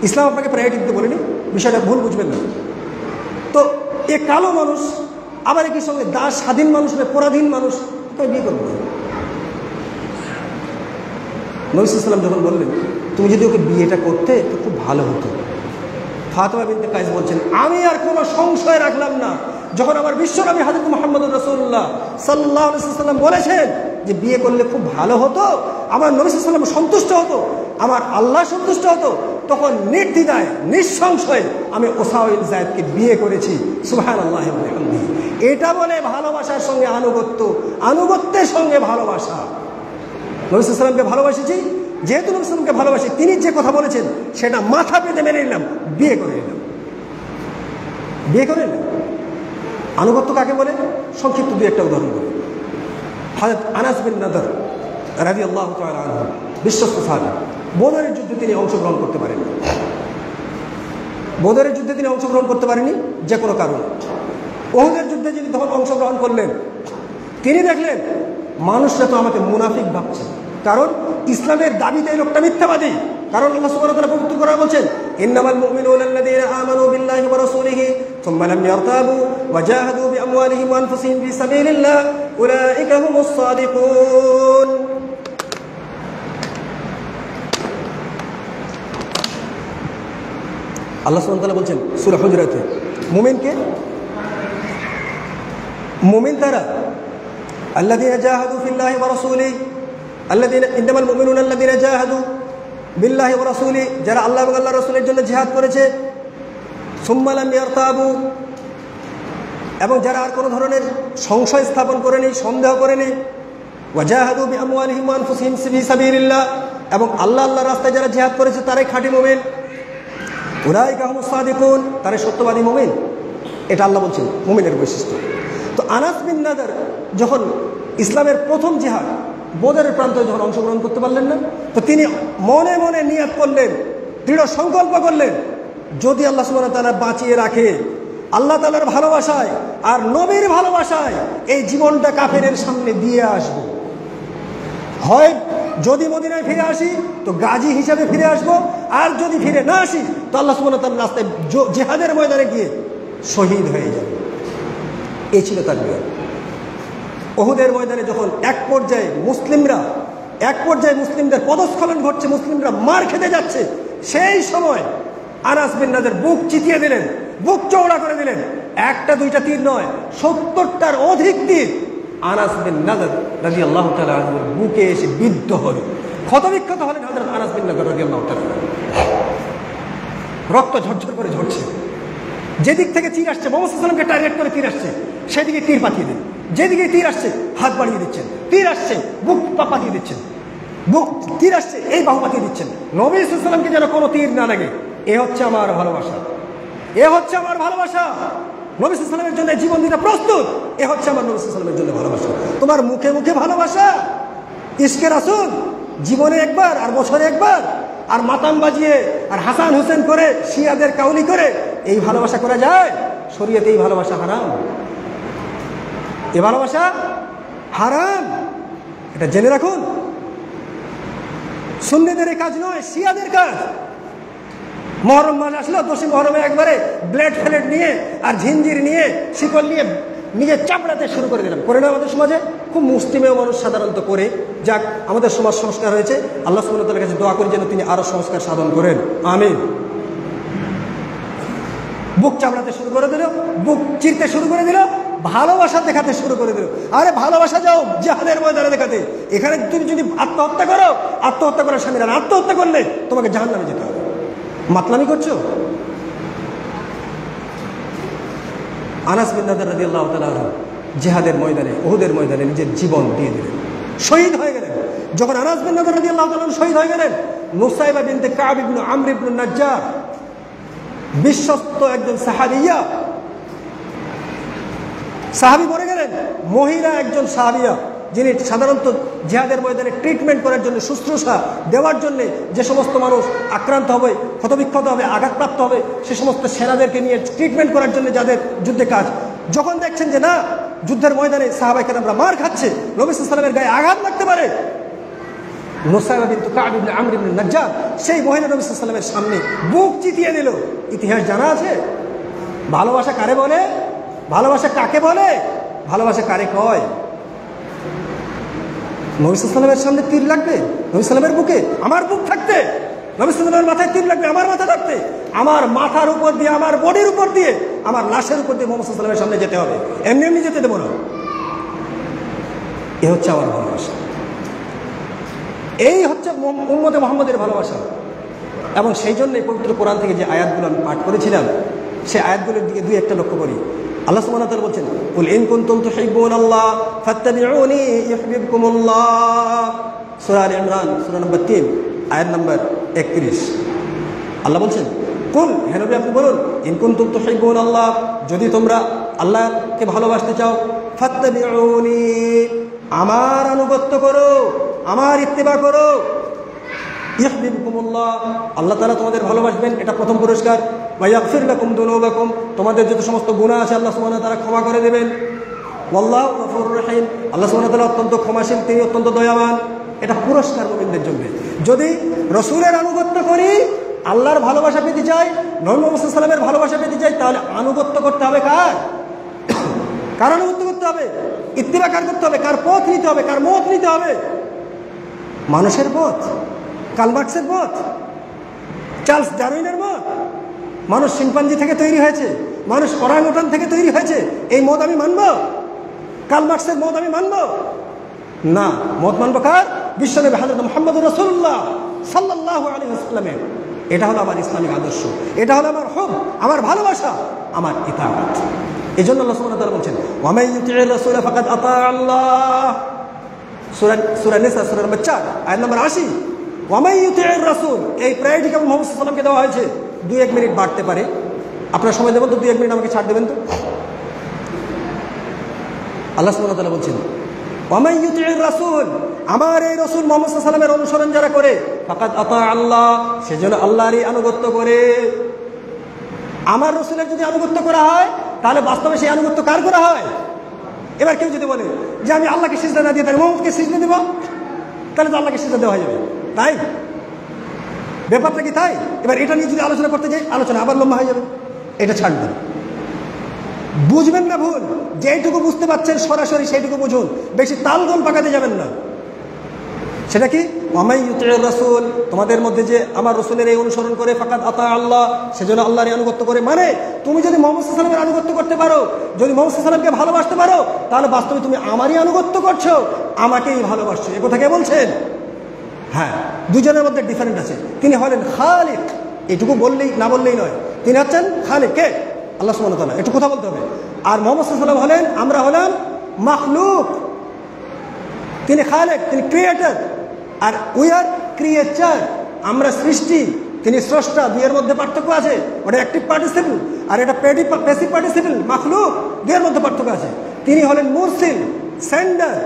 ইসলাম আপনাকে প্রায়োরিটি দিতে বলেনি, বিষয়টা ভুল বুঝবেন না। তো এ কালো মানুষ, আবার একই সঙ্গে দাস, স্বাধীন মানুষ, পরাধীন মানুষ, তাই বিয়ে করবো। নবী সাল্লাল্লাহু আলাইহি ওয়াসাল্লাম যখন বললেন তুমি যদি ওকে বিয়েটা করতে তো খুব ভালো হতো, ফাতিমা বিনতে কায়েস বলছেন, আমি আর কোনো সংশয় রাখলাম না, যখন আমার বিশ্বনবী হযরত মুহাম্মদুর রাসূলুল্লাহ সাল্লাল্লাহু আলাইহি ওয়াসাল্লাম বলেছেন যে বিয়ে করলে খুব ভালো হতো, আমার নবী সাল্লাল্লাহু আলাইহি ওয়াসাল্লাম সন্তুষ্ট হতো, আমার আল্লাহ সন্তুষ্ট হতো, তখন নির্দ্বিধায় নিঃসংশয়ে আমি ওসাইল জায়েদকে বিয়ে করেছি। সুবহানাল্লাহ। এটা বলে ভালোবাসার সঙ্গে আনুগত্য, আনুগত্যের সঙ্গে ভালোবাসা। নবী সাল্লাল্লাহু আলাইহি ওয়াসাল্লামকে ভালোবাসেছি, যেহেতু নবী সাল্লাল্লাহু আলাইহি ওয়াসাল্লামকে ভালোবাসি, তিনি যে কথা বলেছেন সেটা মাথা পেতে মেনে নিলাম, বিয়ে করে নিলাম। বিয়ে করে নিলাম। আনুগত্য কাকে বলে? সংক্ষিপ্ত দুই একটা উদাহরণ বলি। হযরত আনাস বিন নাদর রাদিয়াল্লাহু তাআলা আনহু, বিশ্বস্ত সাহাবী, বদরের যুদ্ধে তিনি অংশগ্রহণ করতে পারেননি। বদরের যুদ্ধে তিনি অংশগ্রহণ করতে পারেননি যে কোনো কারণে। উহুদের যুদ্ধে যিনি তখন অংশগ্রহণ করলেন, তিনি দেখলেন মানুষরা তো আমাকে মুনাফিক ভাবছে, কারণ ইসলামের দাবিতে এই লোকটা মিথ্যাবাদী। কারণ আল্লাহ সুবহানাহু ওয়া তাআলা পবিত্র কোরআনে বলেন, ইন্নামাল মুমিনুনা আল্লাযীনা আমানু বিল্লাহি ওয়া রাসূলিহি সুম্মা লাম ইয়ারতাবু ওয়া জাহাদু বিআমওয়ালিহিম ওয়া আনফুসিহিম ফি সাবিলিল্লাহ উলাইকা হুমুস সাদিকুন। আল্লাহ সুবহানাহু ওয়া তাআলা বলেন সূরা হুজুরাতে, মুমিনকে, মুমিন তারা আল্লাযীনা জাহাদু ফিল্লাহি ওয়া রাসূলিহি, আল্লাযীনা ইন্নামাল মুমিনুনা আল্লাযীনা জাহাদু বিল্লাহি ওয়া রাসূলিহি, যারা আল্লাহ এবং আল্লাহর রাসূলের জন্য জিহাদ করেছে, সুম্মা লাম ইয়ারতাবু, এবং যারা আর কোনো ধরনের সংশয় স্থাপন করেনি, সন্দেহ করেনি, ওয়া জাহাদু বিআমওয়ালিহিম ওয়া আনফুসিহিম ফি সাবিলিল্লাহ, এবং আল্লাহর রাস্তায় যারা জিহাদ করেছে তারাই খাঁটি মুমিন। উলাইকা হুমুস সাদিকুন, তারাই সত্যবাদী মুমিন। এটা আল্লাহ বলছেন মুমিনের বৈশিষ্ট্য। তো আনাস বিন নাদর যখন ইসলামের প্রথম জিহাদ বদরের প্রান্তে যখন অংশগ্রহণ করতে পারলেন না, তো তিনি মনে মনে নিয়ত করলেন, দৃঢ় সংকল্প করলেন, যদি আল্লাহ সুবহানাহু ওয়া তাআলা বাঁচিয়ে রাখে, আল্লাহ তাআলার ভালোবাসায় আর নবীর ভালোবাসায় এই জীবনটা কাফেরের সামনে দিয়ে আসব। হয় যদি মদিনায় ফিরে আসি তো গাজী হিসাবে ফিরে আসব, আর যদি ফিরে না আসি তো আল্লাহ সুবহানাহু ওয়া তাআলার রাস্তায় জিহাদের ময়দানে গিয়ে শহীদ হয়ে যাব। এই ছিল তার নিয়ত। উহুদের ময়দানে যখন এক পর্যায়ে মুসলিমদের পদস্খলন ঘটছে, মুসলিমরা মার খেতে যাচ্ছে, সেই সময় আনাস বিন নাদর বুক চিতিয়ে দিলেন, বুক চওড়া করে দিলেন। একটা দুইটা তীর নয়, 70টার অধিক তীর আনাস বিন নাদর রাদিয়াল্লাহু তাআলা আনহুর বুকে এসে বিদ্ধ হল। ক্ষতবিক্ষত হলেন হযরত আনাস বিন নাদর রাদিয়াল্লাহু তাআলা। রক্ত ঝরঝর করে ঝরছে। যেদিক থেকে তীর আসছে, মুহাম্মদ সাল্লাল্লাহু আলাইহি ওয়াসাল্লামকে টার্গেট করে তীর আসছে, সেদিকে তীর পাঠিয়ে দিন। যেদিকে তীর আসছে হাত বাড়িয়ে দিচ্ছেন, তীর আসছে বুক পাঠিয়ে দিচ্ছেন, বুক তীর আসছে এই বাহু পাঠিয়ে দিচ্ছেন। নবী সাল্লাল্লাহু আলাইহি ওয়াসাল্লামকে যেন কোনো তীর না লাগে। এ হচ্ছে আমার ভালোবাসা, এ হচ্ছে আমার ভালোবাসা। নবী সাল্লাল্লাহু আলাইহি ওয়াসাল্লামের জন্য জীবন দিতে প্রস্তুত, এ হচ্ছে আমার নবী সাল্লাল্লাহু আলাইহি ওয়াসাল্লামের জন্য ভালোবাসা। তোমার মুখে মুখে ভালোবাসা, ইশকে রাসূল, জীবনে একবার আর বছরে একবার, আর মাতাম বাজিয়ে আর হাসান হোসেন করে শিয়াদের কাউলি করে এই ভালোবাসা করা যায়? শরীয়তে এই ভালোবাসা হারাম, এ ভালোবাসা হারাম, এটা জেনে রাখুন। সুন্নিদের কাজ নয়, শিয়াদের কাজ। মহরম মাস আসলো, 10ই মহরমে একবারে ব্লেড ফ্লেড নিয়ে আর ঝিঞ্জির নিয়ে শিকল নিয়ে নিজের চাপড়াতে শুরু করে দিলাম। করে না আমাদের সমাজে? খুব মুসলিমেও মানুষ সাধারণত করে। যাক, আমাদের সমাজ সংস্কার হয়েছে, আল্লাহ সুবহানাহু ওয়া তাআলার কাছে দোয়া করি যেন তিনি আরো সংস্কার সাধন করেন, আমিন। বুক চাপড়াতে শুরু করে দিল, বুক চিরতে শুরু করে দিল, ভালোবাসা দেখাতে শুরু করে দিল। আরে ভালোবাসা যাও জিহাদের ময়দানে দেখাতে। এখানে তুমি যদি আত্মহত্যা করো, আত্মহত্যা করার স্বামী, আর আত্মহত্যা করলে তোমাকে জাহান্নামে যেতে হবে। মাতলামি করছো? আনাস বিন নাদর রাদিয়াল্লাহু তাআলা জিহাদের ময়দানে, উহুদের ময়দানে নিজের জীবন দিয়ে দিলেন, শহীদ হয়ে গেলেন। যখন আনাস বিন নাদর রাদিয়াল্লাহু তাআলা শহীদ হয়ে গেলেন, নুসাইবা বিনতে কাব ইবনে আমর ইবনে নাজ্জার, বিশ্বস্ত একজন সাহাবিয়া, সাহাবী মরে গেলেন। মহিলা একজন সাহাবিয়া, যিনি সাধারণত জিহাদের ময়দানে ট্রিটমেন্ট করার জন্য, শুশ্রূষা দেওয়ার জন্য, যে সমস্ত মানুষ আক্রান্ত হবে, ক্ষতবিক্ষত হবে, আঘাতপ্রাপ্ত হবে, সে সমস্ত সেনাদেরকে নিয়ে ট্রিটমেন্ট করার জন্য যাদের যুদ্ধে কাজ, যখন দেখছেন যে না যুদ্ধের ময়দানে সাহাবায়ে কেরামরা মার খাচ্ছে, নবী সাল্লাল্লাহু আলাইহি ওয়াসাল্লামের গায়ে আঘাত লাগতে পারে, নুসাইবা বিনতু কাব ইবনে আমর ইবনে নাজ্জার সেই মহিলা নবী সাল্লাল্লাহু আলাইহি ওয়াসাল্লামের সামনে বুক চিতিয়ে দিল। ইতিহাস জানা আছে? ভালোবাসা কারে বলে? ভালোবাসা কাকে বলে? ভালোবাসা কারে কয়? নবী সাল্লাল্লাহু আলাইহি ওয়াসাল্লামের সামনে তীর লাগবে, নবী সাল্লাল্লাহু আলাইহি ওয়াসাল্লামের বুকে আমার বুক থাকতে, নবী সাল্লাল্লাহু আলাইহি ওয়াসাল্লামের মাথায় তীর লাগবে আমার মাথা থাকতে, আমার মাথার উপর দিয়ে, আমার বডির উপর দিয়ে, আমার লাশের উপর দিয়ে মুহাম্মদ সাল্লাল্লাহু আলাইহি ওয়াসাল্লামের সামনে যেতে হবে। এমনি এমনি যেতে দেবো না। এ হচ্ছে আমার ভালোবাসা। এই হচ্ছে উম্মতে মুহাম্মদের ভালোবাসা। এবং সেই জন্যই পবিত্র কোরআন থেকে যে আয়াতগুলো আমি পাঠ করেছিলাম, সেই আয়াতগুলোর দিকে দুই একটা লক্ষ্য করি। আল্লাহ সুবহানাহু ওয়া তাআলা বলছেন, কুল ইন কুনতুম তুহিব্বুনাল্লাহ ফাত্তাবিউনি ইউহিব্বুকুমুল্লাহ। সূরা আলে ইমরান সূরা নম্বর 3 আয়াত নম্বর 31। আল্লাহ বলছেন, কুল, হে নবী আপনি বলুন, ইন কুনতুম তুহিব্বুনাল্লাহ, যদি তোমরা আল্লাহকে ভালোবাসতে চাও, ফাত্তাবিউনি, আমার আনুগত্য করো, আমার ইত্তিবা করো, ইউহিব্বুকুমুল্লাহ, আল্লাহ তাআলা তোমাদের ভালোবাসবেন, এটা প্রথম পুরস্কার। ওয়া ইয়াগফির লাকুম যুনুবাকুম, তোমাদের যত সমস্ত গুনাহ আছে আল্লাহ সুবহানাহু ওয়া তাআলা ক্ষমা করে দেবেন। ওয়াল্লাহু গফুরুর রহিম, আল্লাহ সুবহানাহু ওয়া তাআলা অত্যন্ত ক্ষমাশীল, তিনি অত্যন্ত দয়াবান। এটা পুরস্কার মুমিনদের জন্য। যদি রাসূলের আনুগত্য করি, আল্লাহর ভালোবাসা পেতে চাই, নবী মুহাম্মদ সাল্লাল্লাহু আলাইহি ওয়াসাল্লামের ভালোবাসা পেতে চাই, তাহলে আনুগত্য করতে হবে কার? কার আনুগত্য করতে হবে? ইত্তিবা কার করতে হবে? কার পথ নিতে হবে? কার মত নিতে হবে? মানুষের পথ? কার্ল মার্কসের পথ? চার্লস ডারউইনের মত? মানুষ শিম্পাঞ্জি থেকে তৈরি হয়েছে, মানুষ ওরাংউটান থেকে তৈরি হয়েছে, এই মত আমি মানব? কার্ল মার্কসের মত আমি মানব না। মত মানব কার? বিশ্বনবী হযরত মুহাম্মদুর রাসূলুল্লাহ সাল্লাল্লাহু আলাইহি ওয়াসাল্লামের। এটা হলো আমার ইসলামিক আদর্শ, এটা হলো আমার হুব, আমার ভালোবাসা, আমার ইতাআত। এজন্য আল্লাহ সুবহানাহু ওয়া তাআলা বলেন, ওয়া মান ইউতি'র রাসূলা ফাকাদ আতা আল্লাহ। সূরা নিসা সূরা নম্বর 4 আয়াত নম্বর 80। ওয়া মান ইউতি'র রাসূল, এই প্রায়োরিটি কেবল মুহাম্মদ সাল্লাল্লাহু আলাইহি ওয়াসাল্লামকে দেওয়া হয়েছে। 2-1 মিনিট বাড়তে পারে, আপনারা সময় দেবেন তো? 2-1 মিনিট আমাকে ছাড় দেবেন তো? আল্লাহ সুবহানাহু ওয়া তাআলা বলছেন, ওয়া মান ইউতি'র রাসূল, আমার এই রাসূল মুহাম্মদ সাল্লাল্লাহু আলাইহি ওয়াসাল্লামের অনুসরণ যারা করে, ফাকাদ আতা আল্লাহ, সেজন্য আল্লাহরই আনুগত্য করে। আমার রাসূলের যদি আনুগত্য করা হয়, তাহলে বাস্তবে সেই আনুগত্য কার করা হয়? এবার কেউ যদি বলে যে আমি আল্লাহকে সিজদা না দিয়ে তাহলে মুহাম্মদকে সিজদা দেব, তাহলে তো আল্লাহকে সিজদা দেওয়া হয়ে যাবে, তাই? ব্যাপারটা কি তাই? এবার এটা নিয়ে যদি আলোচনা করতে যাই, আলোচনা আবার লম্বা হয়ে যাবে। এটা ছাড়বেন, বুঝবেন না ভুল, যেইটুকু বুঝতে পারছেন সরাসরি সেইটুকু বুঝুন, বেশি তালগোল পাকাতে যাবেন না। সেটা কি? ওয়া মান ইউতি'র রাসূল, তোমাদের মধ্যে যে আমার রাসূলের এই অনুসরণ করে, ফাকাদ আতা আল্লাহ, সেজন্য আল্লাহরই আনুগত্য করে। মানে তুমি যদি মুহাম্মদ সাল্লাল্লাহু আলাইহি ওয়াসাল্লামের আনুগত্য করতে পারো, যদি মুহাম্মদ সাল্লাল্লাহু আলাইহি ওয়াসাল্লামকে ভালোবাসতে পারো, তাহলে বাস্তবে তুমি আমারই আনুগত্য করছো, আমাকেই ভালোবাসছো। এ কথা কে বলছেন? হ্যাঁ, দুজনের মধ্যে ডিফারেন্ট আছে। তিনি হলেন খালিক, এটুকু বললেই না বললেই নয়, তিনি হচ্ছেন খালিক। কে? আল্লাহ সুবহানাহু ওয়া তাআলা, একটু কথা বলতে হবে। আর মুহাম্মদ সাল্লাল্লাহু আলাইহি ওয়াসাল্লাম হলেন, আমরা হলাম মাখলুক। তিনি খালিক, তিনি ক্রিয়েটর, আর উই আর ক্রিয়েচার, আমরা সৃষ্টি, তিনি স্রষ্টা। দুইয়ের মধ্যে পার্থক্য আছে, ওটা অ্যাক্টিভ পার্টিসিপল আর এটা প্যাসিভ পার্টিসিপল। মাখলুক, দুইয়ের মধ্যে পার্থক্য আছে। তিনি হলেন মুরসিল, সেন্ডার,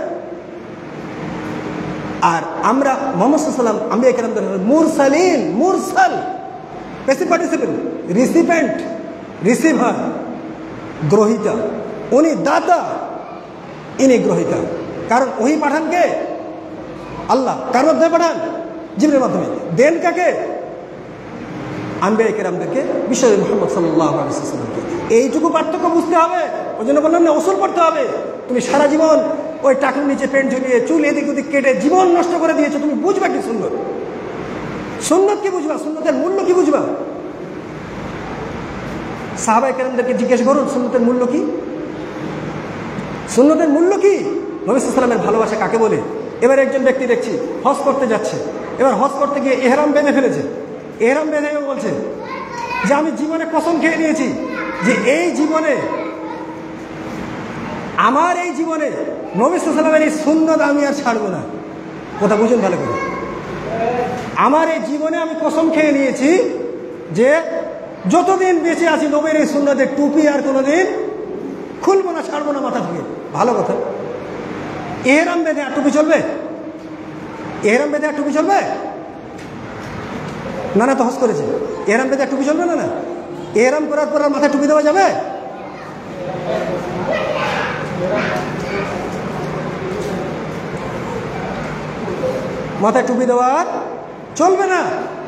আর আমরা মুহাম্মদ সাল্লাল্লাহু আলাইহি ওয়াসাল্লাম আম্বিয়া কিরামদের মুরসালিন, মুরসাল, প্যাসিভ পার্টিসিপল, রিসিপেন্ট, রিসিভার, গ্রহিতা। উনি দাতা, ইনি গ্রহিতা। কারণ ওহি পাঠান কে? আল্লাহ। কার মাধ্যমে পাঠান? জিবরীলের মাধ্যমে। দেন কাকে? আম্বিয়া কিরামদেরকে, বিশ্বনবী মুহাম্মদ সাল্লাল্লাহু আলাইহি ওয়াসাল্লামকে। এইটুকু পার্থক্য বুঝতে হবে। ওই জন্য বললাম না, উসুল পড়তে হবে। তুমি সারা জীবন ওই টাকুর নিচে পেন্ট ঝুলিয়ে, চুল এদিক ওদিক কেটে জীবন নষ্ট করে দিয়েছো, তুমি বুঝবা কি সুন্নত? সুন্নত কি বুঝবা? সুন্নতের মূল্য কি বুঝবা? সাহাবায়ে কেরামদেরকে জিজ্ঞেস করুন, সুন্নতের মূল্য কি? সুন্নতের মূল্য কি? নবী সাল্লাল্লাহু আলাইহি ওয়াসাল্লামের ভালোবাসা কাকে বলে? এবার একজন ব্যক্তি দেখছি হজ করতে যাচ্ছে, এবার হজ করতে গিয়ে ইহরাম বেঁধে ফেলেছে। ইহরাম বেঁধে বলছে যে আমি জীবনে কসম খেয়ে নিয়েছি যে এই জীবনে, আমার এই জীবনে নবী সাল্লাল্লাহু আলাইহি ওয়াসাল্লামের এই সুন্নাত আমি আর ছাড়বো না। কথা বুঝুন ভালো করে। আমার এই জীবনে আমি কসম খেয়ে নিয়েছি যে যতদিন বেঁচে আছি নবীর এই সুন্নাতের টুপি আর কোনোদিন খুলবো না, ছাড়বো না মাথা থেকে। ভালো কথা। ইহরাম বেঁধে আর টুপি চলবে? ইহরাম বেঁধে আর টুপি চলবে না? না তো হজ করেছে, ইহরাম বেঁধে আর টুপি চলবে না? না, ইহরাম করার পর আর মাথায় টুপি দেওয়া যাবে? মাথায় টুপি দেওয়া চলবে না।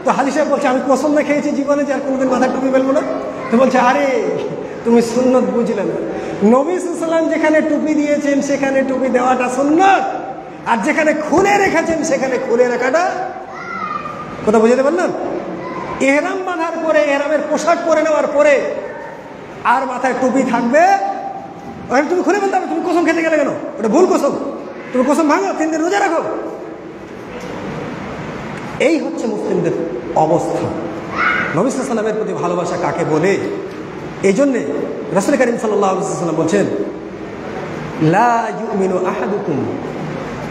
তো হাজি সাহেব বলছে আমি কসম না খেয়েছি জীবনে যে আর কোনোদিন মাথায় টুপি ফেলবো না। তো বলছে আরে তুমি সুন্নত বুঝলে না। নবী সাল্লাল্লাহু আলাইহি ওয়াসাল্লাম যেখানে টুপি দিয়েছেন সেখানে টুপি দেওয়াটা সুন্নত, আর যেখানে খুলে রেখেছেন সেখানে খুলে রাখাটা। কথা বুঝতে পারলাম? ইহরাম বাঁধার পরে, ইহরামের পোশাক পরে নেওয়ার পরে আর মাথায় টুপি থাকবে, ওখানে তুমি খুলে ফেলতে হবে। তুমি কসম খেতে গেলে কেন? ওটা ভুল কসম। তুমি কসম ভাঙো, 3 দিন রোজা রাখো। এই হচ্ছে মুসলিমদের অবস্থা। নবী সাল্লাল্লাহু আলাইহি ওয়াসাল্লামের প্রতি ভালোবাসা কাকে বলে? এই জন্যে রাসূল কারীম সাল্লাল্লাহু আলাইহি ওয়াসাল্লাম বলছেন, লা ইউমিনু আহাদুকুম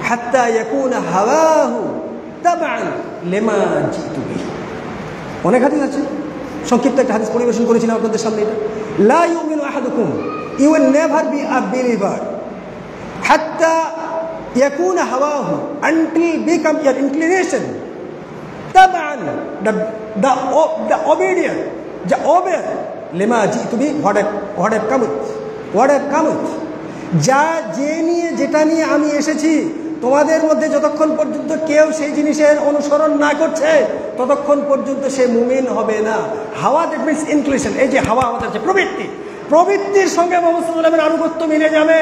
হাত্তা ইয়াকুনা হাওয়াহু তাবআন লিমা জিতু বিহি। অনেক হাদিস আছে, সংক্ষিপ্ত একটা হাদিস পরিবেশন করেছিলাম আপনাদের সামনে। এটা লা ইউমিনু আহাদুকুম, you will never be a believer হাত্তা ইয়াকুনা হাওয়াহু, আনটিল বিকাম ইয়োর ইনক্লিনেশন, তাবআন the obedient, the obey লিমা জিতু বিহি, what have come with, যেটা নিয়ে আমি এসেছি, তোমাদের মধ্যে যতক্ষণ পর্যন্ত কেউ সেই জিনিসের অনুসরণ না করছে ততক্ষণ পর্যন্ত সে মুমিন হবে না। হাওয়া, দ্যাট মিনস ইনক্লিনেশন। এই যে হাওয়া আমাদের যে প্রবৃত্তির সঙ্গে মুহাম্মদ সাল্লাল্লাহু আলাইহি ওয়াসাল্লামের আনুগত্য মিলে যাবে।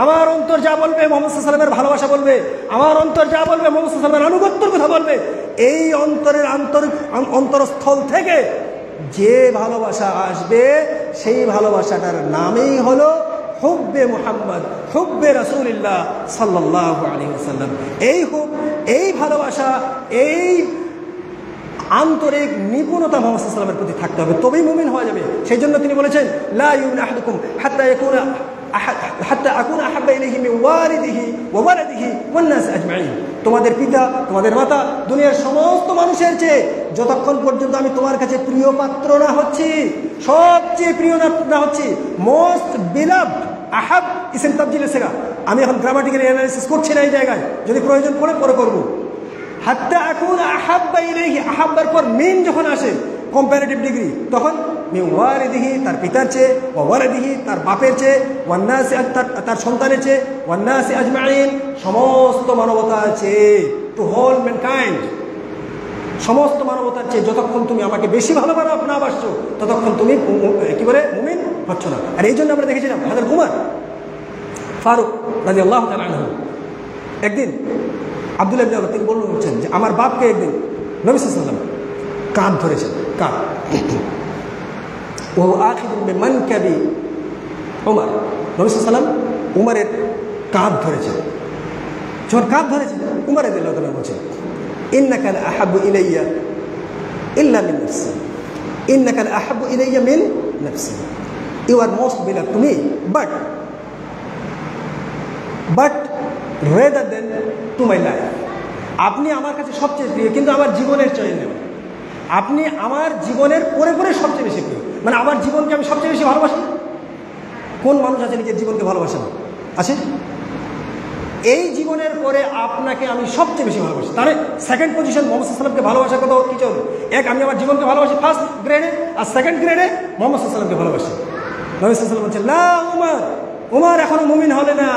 আমার অন্তর যা বলবে মুহাম্মদ সাল্লাল্লাহু আলাইহি ওয়াসাল্লামের ভালোবাসা বলবে, আমার অন্তর যা বলবে মুহাম্মদ সাল্লাল্লাহু আলাইহি ওয়াসাল্লামের আনুগত্যের কথা বলবে। এই অন্তরের অন্তরস্থল থেকে যে ভালোবাসা আসবে সেই ভালোবাসাটার নামই হলো হুব্বে মুহাম্মদ, হুব্বে রাসূলুল্লাহ সাল্লাল্লাহু আলাইহি ওয়াসাল্লাম। এই ভালোবাসা, এই আন্তরিক নিপুণতা মুহাম্মদ সাল্লাল্লাহু আলাইহি ওয়াসাল্লামের প্রতি থাকতে হবে, তবেই মুমিন হওয়া যাবে। সেই জন্য তিনি বলেছেন, লা ইউমিনু আহাদুকুম হাত্তা আকুনা আহাব্বা ইলাইহি মিন ওয়ালিদিহি ওয়া ওয়ালাদিহি ওয়ান নাস আজমাইন। তোমাদের পিতা, তোমাদের মাতা, দুনিয়ার সমস্ত মানুষের চেয়ে যতক্ষণ পর্যন্ত আমি তোমার কাছে প্রিয় পাত্র না হচ্ছি, সবচেয়ে প্রিয় না হচ্ছি, মোস্ট বিলাভড। আহাব ইসম তাবজিল সেগা, আমি এখন গ্রামাটিক্যাল অ্যানালাইসিস করছি না এই জায়গায়, যদি প্রয়োজন পরে করবো। হাত্তা আকুনা আহাব্বা ইলাইহি, আহাব্বার পর মিন যখন আসে কম্পারেটিভ ডিগ্রি, তখন মিন ওয়ালিদিহি, তার পিতার চেয়ে, ওয়া ওয়ালাদিহি, তার বাপের চেয়ে, ওয়ান নাস, তার সন্তানের চেয়ে, ওয়ান নাস আজমাইন, সমস্ত মানবতার চেয়ে, টু হোল ম্যানকাইন্ড, সমস্ত মানবতার চেয়ে যতক্ষণ তুমি আমাকে বেশি ভালোবাসো না বাসছো ততক্ষণ তুমি কি বলে মুমিন হচ্ছ না। আর এই জন্য আমরা দেখেছিলাম হযরত উমর ফারুক রাদিয়াল্লাহু তাআলা আনহু একদিন আব্দুল্লাহ ইবনে উমর তিনি বলছেন যে আমার বাপকে একদিন নবী সাল্লাল্লাহু আলাইহি ওয়াসাল্লাম কাঁধ ধরেছেন, কাঁধ, ও আখিদুম বিমানকাবি উমর, নবী সাল্লাল্লাহু আলাইহি ওয়াসাল্লাম উমরের কাঁধ ধরেছেন। যখন কাঁধ ধরেছেন উমর রাদিয়াল্লাহু তাআলা বলছেন, ইন্নাকা লা আহাব্বু ইলাইয়া ইল্লা মিন নাফসি, ইন্নাকা লা আহাব্বু ইলাইয়া মিন নাফসি, you are most beloved to me but rather than to my life. আপনি আমার কাছে সবচেয়ে প্রিয়, কিন্তু আমার জীবনের চেয়ে নেই। আপনি আমার জীবনের পরে সবচেয়ে বেশি প্রিয়, মানে আমার জীবনকে আমি সবচেয়ে বেশি ভালোবাসি। কোন মানুষ আছে নিজের জীবনকে ভালোবাসে না? আছে। এই জীবনের পরে আপনাকে আমি সবচেয়ে বেশি ভালোবাসি। তাহলে সেকেন্ড পজিশন মুহাম্মদ সাল্লাল্লাহু আলাইহি ওয়াসাল্লামকে ভালোবাসার কথা কি চলবে? এক, আমি আমার জীবনকে ভালোবাসি ফার্স্ট গ্রেডে, আর সেকেন্ড গ্রেডে মুহাম্মদ সাল্লাল্লাহু আলাইহি ওয়াসাল্লামকে ভালোবাসি। নবী সাল্লাল্লাহু আলাইহি ওয়াসাল্লাম বলছেন, লা উমর এখনো মুমিন হলে না,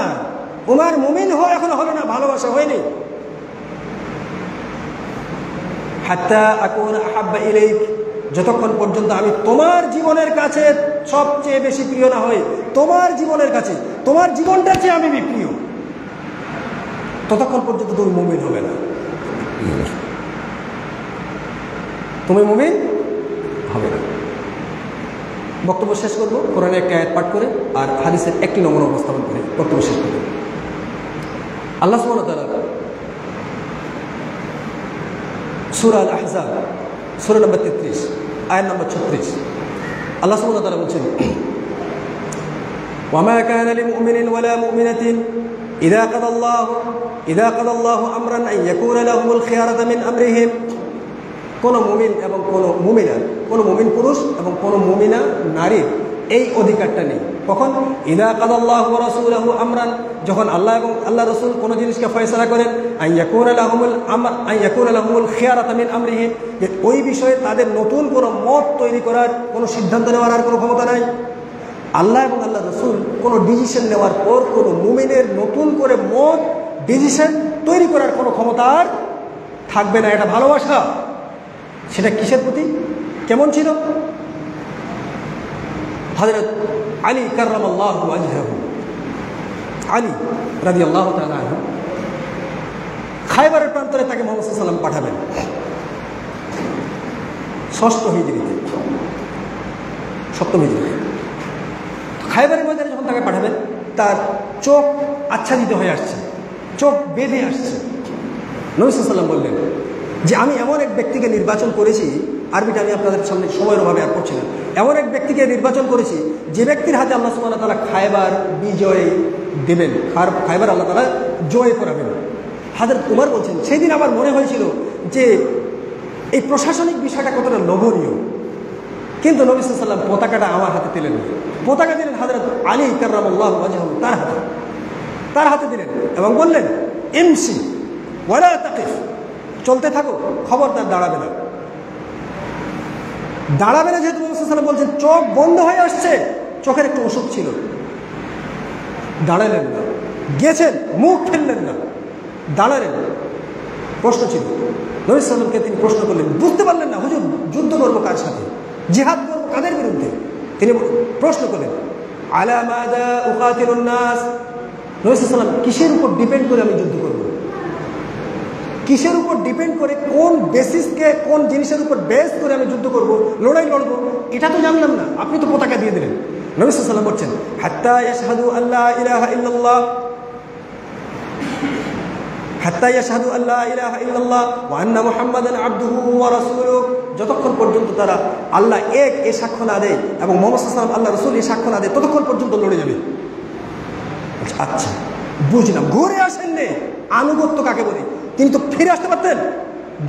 উমর মুমিন এখনো হলো না, ভালোবাসা হয়নি। হাত্তা আকুনা আহাব্বা ইলাইক, যতক্ষণ পর্যন্ত আমি তোমার জীবনের কাছে সবচেয়ে বেশি প্রিয় না হই, তোমার জীবনের কাছে, তোমার জীবনটার চেয়ে আমি প্রিয়, ততক্ষণ পর্যন্ত তুমি মুমিন হবে না, তুমি মুমিন হবে না। বক্তব্য শেষ করবো কোরআনের একটা আয়াত পাঠ করে আর হাদিসের একটি নমুনা উপস্থাপন করে বক্তব্য শেষ করবো। আল্লাহ সুবহানাহু ওয়া তাআলা সূরা আল আহজাব সূরা নম্বর 33 আয়াত নম্বর 36 আল্লাহ সুবহানাহু ওয়া তাআলা বলছেন, ওয়ামা কানা লিমুমিনিন ওয়ালা মুমিনাতিন ইযা কাদাল্লাহু আমরান আন ইয়াকুনা লাহুমুল খিয়ারাতু মিন আমরিহিম। কোনো মুমিন এবং কোনো মুমিনা, কোনো মুমিন পুরুষ এবং কোনো মুমিনা নারীর এই অধিকারটা নেই। কখন? ইযা কাদাল্লাহু ওয়া রাসূলুহু আমরান, যখন আল্লাহ এবং আল্লাহ রাসূল কোনো জিনিসকে ফয়সালা করেন, আন ইয়াকুনা লাহুমুল খিয়ারাতু মিন আমরিহিম, যে ওই বিষয়ে তাদের নতুন কোনো মত তৈরি করার, কোনো সিদ্ধান্ত নেওয়ার আর কোনো ক্ষমতা নাই। আল্লাহ এবং আল্লাহ রাসূল কোনো ডিসিশন নেওয়ার পর কোনো মুমিনের নতুন করে মত ডিসিশন তৈরি করার কোনো ক্ষমতা আর থাকবে না। এটা ভালোবাসা। সেটা কিসের প্রতি? কেমন ছিল? হযরত আলী কাররামাল্লাহু ওয়াজহাহু, আলী রাদিয়াল্লাহু তাআলা আনহু খায়বারের প্রান্তরে তাকে মুহাম্মদ সাল্লাল্লাহু আলাইহি ওয়াসাল্লাম পাঠাবেন ৬ষ্ঠ হিজরিতে, ৭ম হিজরিতে। খায়বারের ময়দানে যখন তাকে পাঠাবেন, তার চোখ আচ্ছাদিত হয়ে আসছে, চোখ বেঁধে আসছে। নবী সাল্লাল্লাহু আলাইহি ওয়াসাল্লাম বললেন, যে আমি এমন এক ব্যক্তিকে নির্বাচন করেছি, আরবিটা আমি আপনাদের সামনে সময়ের অভাবে আর পড়ছি না, এমন এক ব্যক্তিকে নির্বাচন করেছি যে ব্যক্তির হাতে আল্লাহ সুবহানাহু ওয়া তাআলা খায়বার বিজয় দেবেন, খায়বার আল্লাহ তাআলা জয় করাবেন। হযরত উমর বলছেন, সেই দিন আমার মনে হয়েছিল যে এই প্রশাসনিক বিষয়টা কতটা লোভনীয়, কিন্তু নবী সাল্লাল্লাহু আলাইহি ওয়াসাল্লাম পতাকাটা আমার হাতে দিলেন, পতাকা দিলেন হযরত আলী কাররামাল্লাহু ওয়াজহাহু তার হাতে দিলেন এবং বললেন, ইমশি ওয়ালা তাকিফ, চলতে থাকো, খবরদার দাঁড়াবে না। দাঁড়াবে না যেহেতু নবী সাল্লাল্লাহু আলাইহি ওয়াসাল্লাম বলছেন, চোখ বন্ধ হয়ে আসছে, চোখের একটু অসুখ ছিল, দাঁড়ালেন না, গেছেন, মুখ ফেললেন না, দাঁড়ালেন। প্রশ্ন ছিল, নবী সাল্লাল্লাহু আলাইহি ওয়াসাল্লামকে তিনি প্রশ্ন করলেন, বুঝতে পারলেন না হুজুর যুদ্ধ করবো কার সাথে, জিহাদ করবো কাদের বিরুদ্ধে। তিনি প্রশ্ন করলেন, আলা মাযা উকাতিলুন নাস, নবী সাল্লাল্লাহু আলাইহি ওয়াসাল্লাম কিসের উপর ডিপেন্ড করে আমি যুদ্ধ করব, কিসের উপর ডিপেন্ড করে, কোন বেসিসকে, কোন জিনিসের উপর বেস করে আমি যুদ্ধ করব, লড়াই লড়বো, এটা তো জানলাম না, আপনি তো পতাকা দিয়ে দিলেন। নবী সাল্লাল্লাহু আলাইহি ওয়াসাল্লাম বলছেন, হাত্তা ইয়াশহাদু আল্লা ইলাহা ইল্লাল্লাহ, হাত্তা ইয়াশহাদু আল্লা ইলাহা ইল্লাল্লাহ ওয়া আন্না মুহাম্মাদান আবদুহু ওয়া রাসূলুহু, যতক্ষণ পর্যন্ত তারা আল্লাহ এক এ সাক্ষ্য না দেয় এবং মুহাম্মদ সাল্লাল্লাহু আলাইহি ওয়াসাল্লাম আল্লাহ রাসূল এ সাক্ষ্য না দেয়, ততক্ষণ পর্যন্ত লড়ে যাবে। আচ্ছা বুঝলাম, ঘুরে আসেন নে, আনুগত্য কাকে বলে। তিনি তো ফিরে আসতে পারতেন,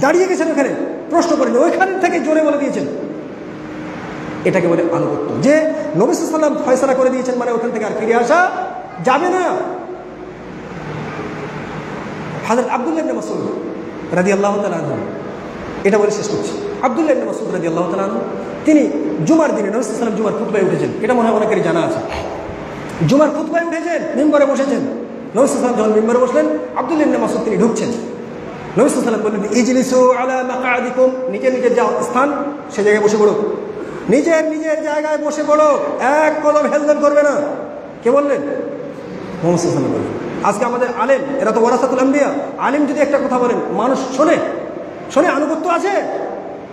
দাঁড়িয়ে গেছেন ওখানে, প্রশ্ন করেন, ওইখান থেকে জোরে বলে দিয়েছেন, এটাকে বলে আনুগত্য। যে নবী সাল্লাল্লাহু আলাইহি ওয়াসাল্লাম ফয়সালা করে দিয়েছেন মানে ওখান থেকে আর ফিরে আসা যাবে না। হযরত আব্দুল্লাহ ইবনে মাসউদ রাদিয়াল্লাহু তাআলা আনহু, এটা বলে শেষ করছি। আব্দুল্লাহ ইবনে মাসউদ রাদিয়াল্লাহু তাআলা আনহু, তিনি জুমার দিনে নবী সাল্লাল্লাহু আলাইহি ওয়াসাল্লাম জুমার খুতবায় উঠেছেন, এটা মনে হয় অনেকেরই জানা আছে। জুমার খুতবায় উঠেছেন, মিম্বরে বসেছেন, নবী সাল্লাল্লাহু আলাইহি ওয়াসাল্লাম যখন মিম্বরে বসলেন, আব্দুল্লাহ ইবনে মাসউদ তিনি ঢুকছেন, নবী সাল্লাল্লাহু আলাইহি ওয়াসাল্লাম বললেন, ইজলিসু আলা মাকআদিকুম, নিজের নিজের যা স্থান সে জায়গায় বসে পড়ো, নিজের নিজের জায়গায় বসে পড়ো, এক কদম হেলদোল করবে না। কে বললেন? মুহাম্মদ সাল্লাল্লাহু আলাইহি ওয়াসাল্লাম বললেন। আজকে আমাদের আলেম, এরা তো ওয়ারাসাতুল আম্বিয়া, আলেম যদি একটা কথা বলেন মানুষ শোনে, শোনে, আনুগত্য আছে,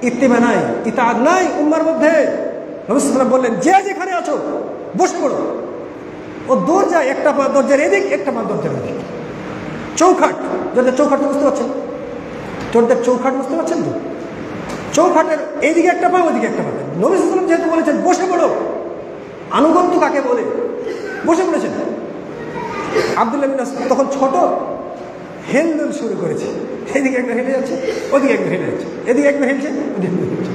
ইত্তিবা নাই, ইতাআত নাই উম্মার মধ্যে। নবী সাল্লাল্লাহু আলাইহি ওয়াসাল্লাম বললেন, যে যেখানে আছো বসে পড়ো। ও দরজা, একটা পা দরজার এদিক, একটা পা দরজার এদিক, চৌখাট, দরজার চৌখাট বুঝতে পারছেন, দরজার চৌখাট বুঝতে পারছেন তো, চৌখাটের এইদিকে একটা পা, ওইদিকে একটা পা। নবী সাল্লাল্লাহু আলাইহি ওয়াসাল্লাম যেহেতু বলেছেন বসে পড়ো, আনুগত্য কাকে বলে, বসে পড়েছেন। আব্দুল্লাহ বিন মাসউদ তখন ছোট, হেলদোল শুরু করেছে, এদিকে একবার হেলে যাচ্ছে, ওদিকে একবার হেলে যাচ্ছে, এদিকে একবার হেলছে, ওদিকে একবার হেলছে।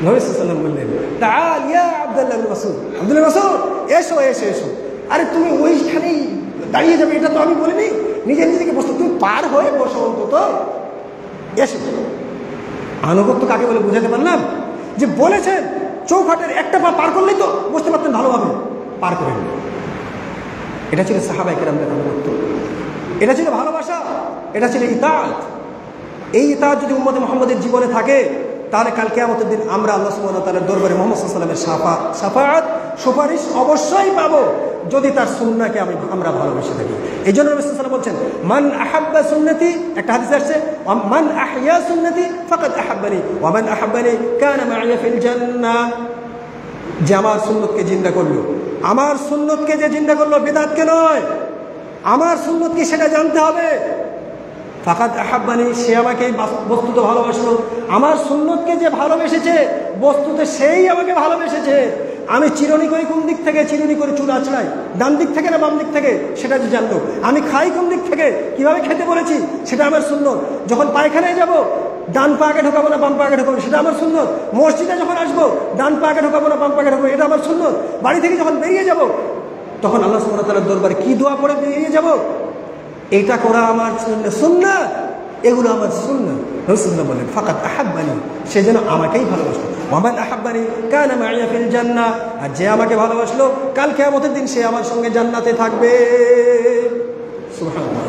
নবী সাল্লাল্লাহু আলাইহি ওয়াসাল্লাম বললেন, তাআল ইয়া আব্দুল্লাহ বিন মাসউদ, আব্দুল্লাহ বিন মাসউদ এসো এসো এসো। আরে তুমি ওইখানেই দাঁড়িয়ে যাবে এটা তো আমি বলিনি, নিজে নিজেকে বসো, তুমি পার হয়ে বসো অন্তত, এসো। আনুগত্য কাকে বলে বুঝাতে পারলাম? যে বলেছেন চৌখাটের একটা পা পার করলেই তো বসতে পারতেন, ভালোভাবে পার করে নিলেন। এটা ছিল সাহাবায়ে কেরামদের আনুগত্য, এটা ছিল ভালোবাসা, এটা ছিল ইতাআত। এই ইতাআত যদি উম্মতে মুহাম্মাদের জীবনে থাকে, তাহলে কাল কিয়ামতের দিন আমরা আল্লাহ সুবহানাহু ওয়া তাআলার দরবারে মুহাম্মদ সাল্লাল্লাহু আলাইহি ওয়াসাল্লামের শাফাআত, সুপারিশ অবশ্যই পাবো, যদি তার সুন্নাহকে আমরা ভালোবেসে থাকি। এই জন্য নবী সাল্লাল্লাহু আলাইহি ওয়াসাল্লাম বলছেন, মান আহাব্বা সুন্নতি, একটা হাদিসে আসছে, মান আহইয়া সুন্নতি ফাকাদ আহাব্বানি ওয়া মান আহাব্বানি কানা মা'ইয়া ফিল জান্নাহ। যে আমার সুন্নতকে জিন্দা করলো, আমার সুন্নতকে যে জিন্দা করলো, বিদআতকে নয়, আমার সুন্নতকে সেটা জানতে হবে। ফাকাদ আহাব্বানি, সে আমাকে বস্তুত ভালোবাসলো। আমার সুন্নতকে যে ভালোবেসেছে, বস্তুতে সেই আমাকে ভালোবেসেছে। আমি চিরুনি করি কোন দিক থেকে, চিরুনি করে চুল আঁচড়াই, ডান দিক থেকে না বাম দিক থেকে, সেটা যে জানলো। আমি খাই কোন দিক থেকে, কিভাবে খেতে বলেছি, সেটা আমার সুন্নত। যখন পায়খানায় যাব, ডান পা আগে ঢোকাবো না বাম পা আগে ঢোকাবো, সেটা আমার সুন্নত। মসজিদে যখন আসবো, ডান পা আগে ঢোকাবো না বাম পা আগে ঢোকাবো, এটা আমার সুন্নত। বাড়ি থেকে যখন বেরিয়ে যাব, তখন আল্লাহ সুবহানাহু ওয়া তাআলার দরবারে কি দোয়া পড়ে বেরিয়ে যাব, এইটা করা আমার সুন্নাত, এগুলো আমার সুন্নাত। রাসূলুল্লাহ বলেন, ফাকাদ আহাব্বানি, সে যেন আমাকেই ভালোবাসলো। ওয়া মান আহাব্বানি কানা মা'ইয়া ফিল জান্নাহ, আর যে আমাকে ভালোবাসলো কাল কিয়ামতের দিন সে আমার সঙ্গে জান্নাতে থাকবে। সুবহানাল্লাহ।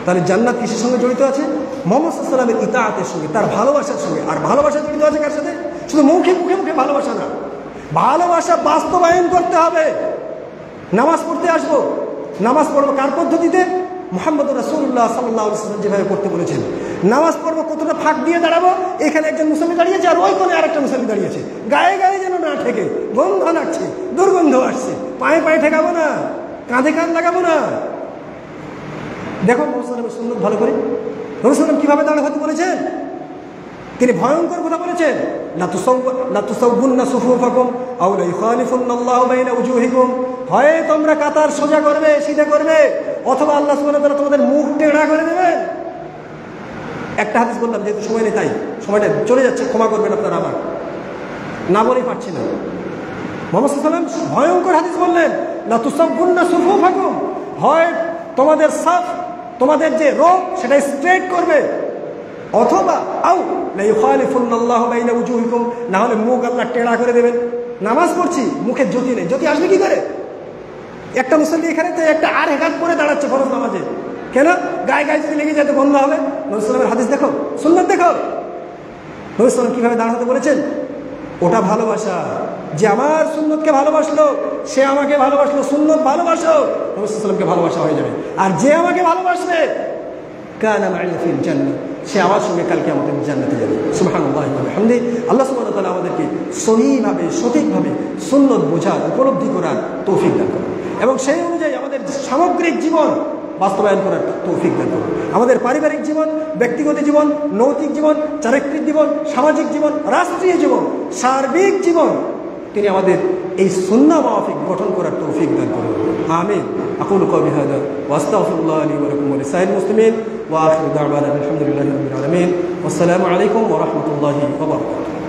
তাহলে জান্নাত কিসের সঙ্গে জড়িত আছে? মুহাম্মদ সাল্লাল্লাহু আলাইহি ওয়াসাল্লামের ইতাআতের সঙ্গে, তার ভালোবাসার সঙ্গে। আর ভালোবাসা জড়িত আছে কার সাথে? শুধু মুখে মুখে মুখে ভালোবাসা না, ভালোবাসা বাস্তবায়ন করতে হবে। নামাজ পড়তে আসবো, নামাজ পড়বো কার পদ্ধতিতে? মুহাম্মদুর রাসূলুল্লাহ সাল্লাল্লাহু আলাইহি ওয়াসাল্লাম যেভাবে পড়তে বলেছেন। নামাজ পড়বো কতটা ফাঁক দিয়ে দাঁড়াবো, এখানে একজন মুসল্লি দাঁড়িয়েছে আর ওই কোণে আরেকটা মুসল্লি দাঁড়িয়েছে, গায়ে গায়ে যেন না ঠেকে, গন্ধ লাগছে, দুর্গন্ধ আসছে, পায়ে পায়ে ঠেকাবো না, কাঁধে কাঁধ লাগাবো না। দেখো মুসলমানের সুন্নত ভালো করে, নবী সাল্লাম কিভাবে দাঁড়াতে বলেছেন? তিনি ভয়ঙ্কর কথা বলেছেন, হয় তোমরা কাতার সোজা করবে, সিধা করবে, অথবা আল্লাহ সুবহানাহু ওয়া তাআলা তোমাদের মুখ টেढ़া করে দেবেন। একটা হাদিস বললাম, যেহেতু সময় নেই তাই সময়টা চলে যাচ্ছে, ক্ষমা করবেন আপনারা, আমার না বলেই পারছি না। মুহাম্মদ সাল্লাল্লাহু আলাইহি ওয়াসাল্লাম ভয়ঙ্কর হাদিস বললেন, লা তুসাব্বুন্না সুফুফাকুম, হয় তোমাদের সাফ, তোমাদের যে রো সেটা স্ট্রেট করবে, অথবা আও লা ইউখালিফুল্লাহু বাইনা উজুহিকুম, না হলে মুখ আল্লাহ টেढ़া করে দেবেন। নামাজ পড়ছি, মুখে জ্যোতি নেই, জ্যোতি আসবে কি করে? একটা মুসল্লি এখানে তো একটা আর হেকাত করে দাঁড়াচ্ছে ফরজ নামাজে, কেন? গায়ে গায়ে যদি লেগে যায় তো বন্ধ হবে। নবী সাল্লাল্লাহু হাদিস দেখো, সুন্নাত দেখো, নবী সাল্লাল্লাহু কিভাবে দাঁড়াতে বলেছেন। ওটা ভালোবাসা, যে আমার সুন্নতকে ভালোবাসলো সে আমাকে ভালোবাসলো, সুন্নত ভালোবাসো, নবী সাল্লাল্লাহু ভালোবাসা হয়ে যাবে। আর যে আমাকে ভালোবাসবে কানা মা'i ফিল জান্নাহ, সে আমার সঙ্গে কালকে আমাদের জান্নাতে যাবে। সুবহানাল্লাহি ওয়া বিহামদিহি। আল্লাহ সুবহানাহু ওয়া তাআলা আমাদেরকে সহিভাবে, সঠিকভাবে সুন্নত বোঝার, উপলব্ধি করার তৌফিক দান করুন, এবং সেই অনুযায়ী আমাদের সামগ্রিক জীবন বাস্তবায়ন করার তৌফিক দান করুন। আমাদের পারিবারিক জীবন, ব্যক্তিগত জীবন, নৈতিক জীবন, চারিত্রিক জীবন, সামাজিক জীবন, রাষ্ট্রীয় জীবন, সার্বিক জীবন তিনি আমাদের এই সুন্নাহ মাফিক গঠন করার তৌফিক দান করুন। আমিন। আকুলু কওলি হাযা ওয়া আস্তাগফিরুল্লাহ লি ওয়া লাকুম ওয়া লিসাইরিল মুসলিমিন ওয়া আখিরু দা'ওয়ানা আলহামদুলিল্লাহি রাব্বিল আলামিন। ওয়াসসালামু আলাইকুম ওয়া রাহমাতুল্লাহি ওয়া বারাকাতুহু।